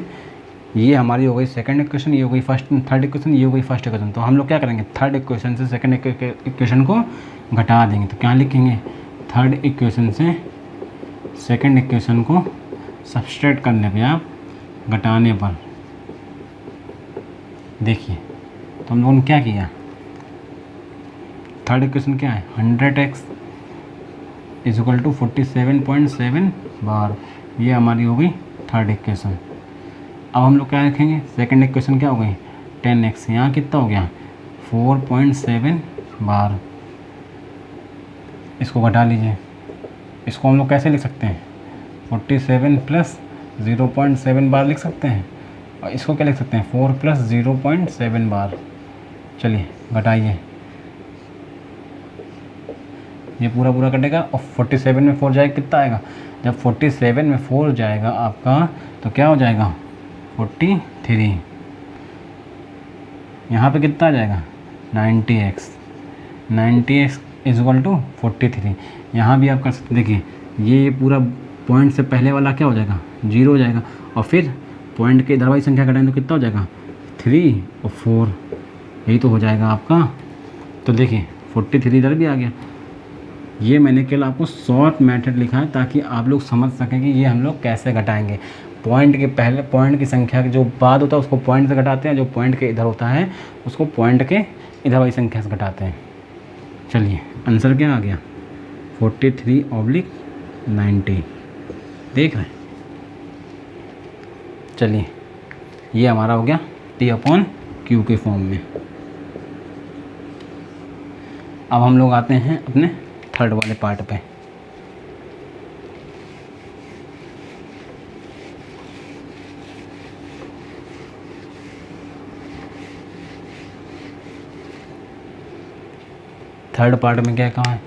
ये हमारी हो गई सेकंड इक्वेशन, ये हो गई थर्ड इक्वेशन, ये हो गई फर्स्ट इक्वेशन। तो हम लोग क्या करेंगे, थर्ड इक्वेशन से सेकंड इक्वेशन को घटा देंगे। तो क्या लिखेंगे, थर्ड इक्वेशन से सेकंड इक्वेशन को सब्सट्रैक्ट करने पे, आप घटाने पर देखिए तो हम लोगों ने क्या किया, थर्ड इक्वेशन क्या है 100x इज इक्वल टू 47.7 बार, ये हमारी हो गई थर्ड इक्वेशन। अब हम लोग क्या रखेंगे, सेकंड इक्वेशन क्या हो गई 10x, यहाँ कितना हो गया 4.7 बार, इसको घटा लीजिए। इसको हम लोग कैसे लिख सकते हैं 47 प्लस 0.7 बार लिख सकते हैं, और इसको क्या लिख सकते हैं 4 प्लस 0.7 बार। चलिए घटाइए, ये पूरा पूरा कटेगा और 47 में 4 जाएगा कितना आएगा, जब 47 में 4 जाएगा आपका तो क्या हो जाएगा 43, यहाँ पे कितना आ जाएगा 90x, 90x is equal to 43। यहाँ भी आप कर सकते, देखिए ये पूरा पॉइंट से पहले वाला क्या हो जाएगा 0 हो जाएगा, और फिर पॉइंट के इधर वाली संख्या घटाएं तो कितना हो जाएगा 3 और 4, यही तो हो जाएगा आपका। तो देखिए 43 इधर भी आ गया। ये मैंने केवल आपको शॉर्ट मेथड लिखा है ताकि आप लोग समझ सकें कि ये हम लोग कैसे घटाएंगे। पॉइंट के पहले पॉइंट की संख्या जो बाद होता है उसको पॉइंट से घटाते हैं, जो पॉइंट के इधर होता है उसको पॉइंट के इधर वाली संख्या से घटाते हैं। चलिए आंसर क्या आ गया 43/90, देख रहे हैं। चलिए ये हमारा हो गया P/Q के फॉर्म में। अब हम लोग आते हैं अपने थर्ड वाले पार्ट पे। थर्ड पार्ट में क्या कहा है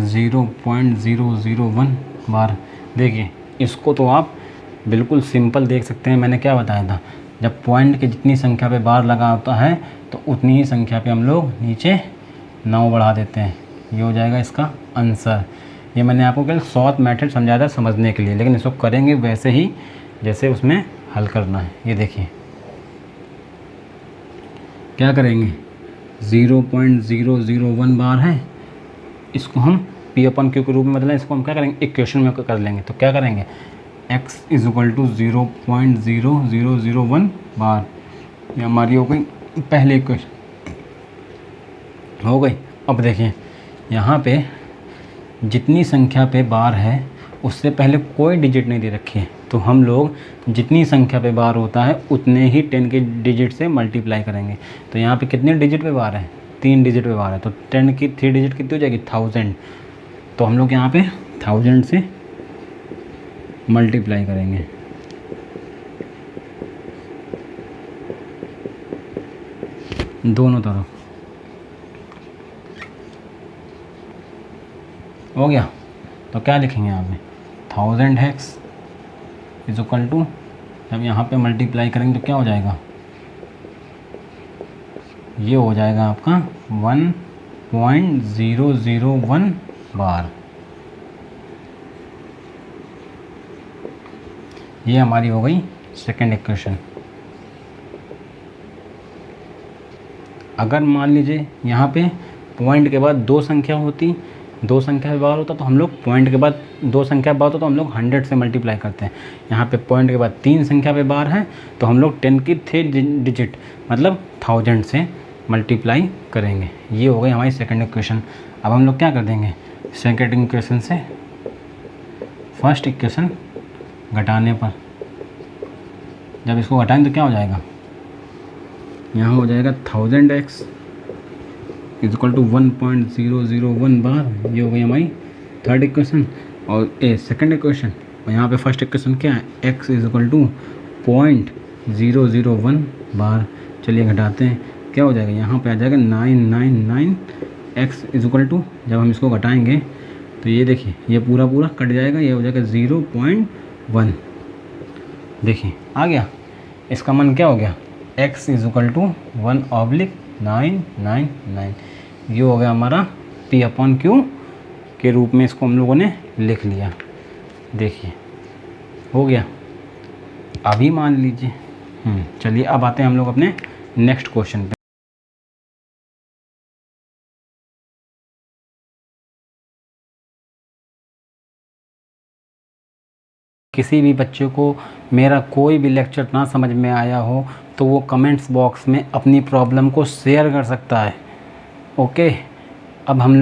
0.001 बार। देखिए इसको तो आप बिल्कुल सिंपल देख सकते हैं, मैंने क्या बताया था, जब पॉइंट की जितनी संख्या पे बार लगा होता है तो उतनी ही संख्या पे हम लोग नीचे 9 बढ़ा देते हैं, ये हो जाएगा इसका आंसर। ये मैंने आपको केवल शॉर्ट मेथड समझाया था समझने के लिए, लेकिन इसको करेंगे वैसे ही जैसे उसमें हल करना है। ये देखिए क्या करेंगे 0.001 बार है, इसको हम P/Q के रूप में बदलें, इसको हम क्या करेंगे इक्वेशन में कर लेंगे। तो क्या करेंगे x इज इक्वल टू 0.0001 बार, ये हमारी हो गई पहले इक्वेशन हो गई। अब देखिए यहाँ पे जितनी संख्या पे बार है उससे पहले कोई डिजिट नहीं दे रखी है, तो हम लोग जितनी संख्या पे बार होता है उतने ही 10 के डिजिट से मल्टीप्लाई करेंगे। तो यहाँ पे कितने डिजिट पे बार है 3 डिजिट पे बार है, तो 10 की 3 डिजिट कितनी हो जाएगी 1000। तो हम लोग यहाँ पे 1000 से मल्टीप्लाई करेंगे। दोनों तरफ हो गया। तो क्या लिखेंगे यहाँ पे 1000x इज इक्वल टू, जब यहाँ पे मल्टीप्लाई करेंगे तो क्या हो जाएगा, ये हो जाएगा आपका 1.001 बार। ये हमारी हो गई सेकेंड इक्वेशन। अगर मान लीजिए यहाँ पे पॉइंट के बाद दो संख्या होती, दो संख्या पे बार होता तो हम लोग पॉइंट के बाद दो संख्या पे बार होता तो हम लोग 100 से मल्टीप्लाई करते हैं। यहाँ पे पॉइंट के बाद 3 संख्या पे बार है तो हम लोग 10 की 3 डिजिट मतलब 1000 से मल्टीप्लाई करेंगे। ये हो गई हमारी सेकंड इक्वेशन। अब हम लोग क्या कर देंगे सेकंड इक्वेशन से फर्स्ट इक्वेशन घटाने पर, जब इसको घटाएंगे तो क्या हो जाएगा, यहाँ हो जाएगा 1000x इज इक्वल टू 1.001 बार। ये हो गई हमारी थर्ड इक्वेशन और सेकंड इक्वेशन। और यहाँ पे फर्स्ट इक्वेशन क्या है x इज इक्वल टू 0.001 बार। चलिए घटाते हैं, क्या हो जाएगा यहाँ पे आ जाएगा 999 x इज इक्वल टू, जब हम इसको घटाएंगे तो ये देखिए ये पूरा पूरा कट जाएगा, ये हो जाएगा 0.1। देखिए आ गया, इसका मान क्या हो गया x इज इक्वल टू 1/999। ये हो गया हमारा P/Q के रूप में, इसको हम लोगों ने लिख लिया। देखिए हो गया। अभी मान लीजिए चलिए अब आते हैं हम लोग अपने नेक्स्ट क्वेश्चन पे। किसी भी बच्चे को मेरा कोई भी लेक्चर ना समझ में आया हो तो वो कमेंट्स बॉक्स में अपनी प्रॉब्लम को शेयर कर सकता है। ओके, अब हम लोग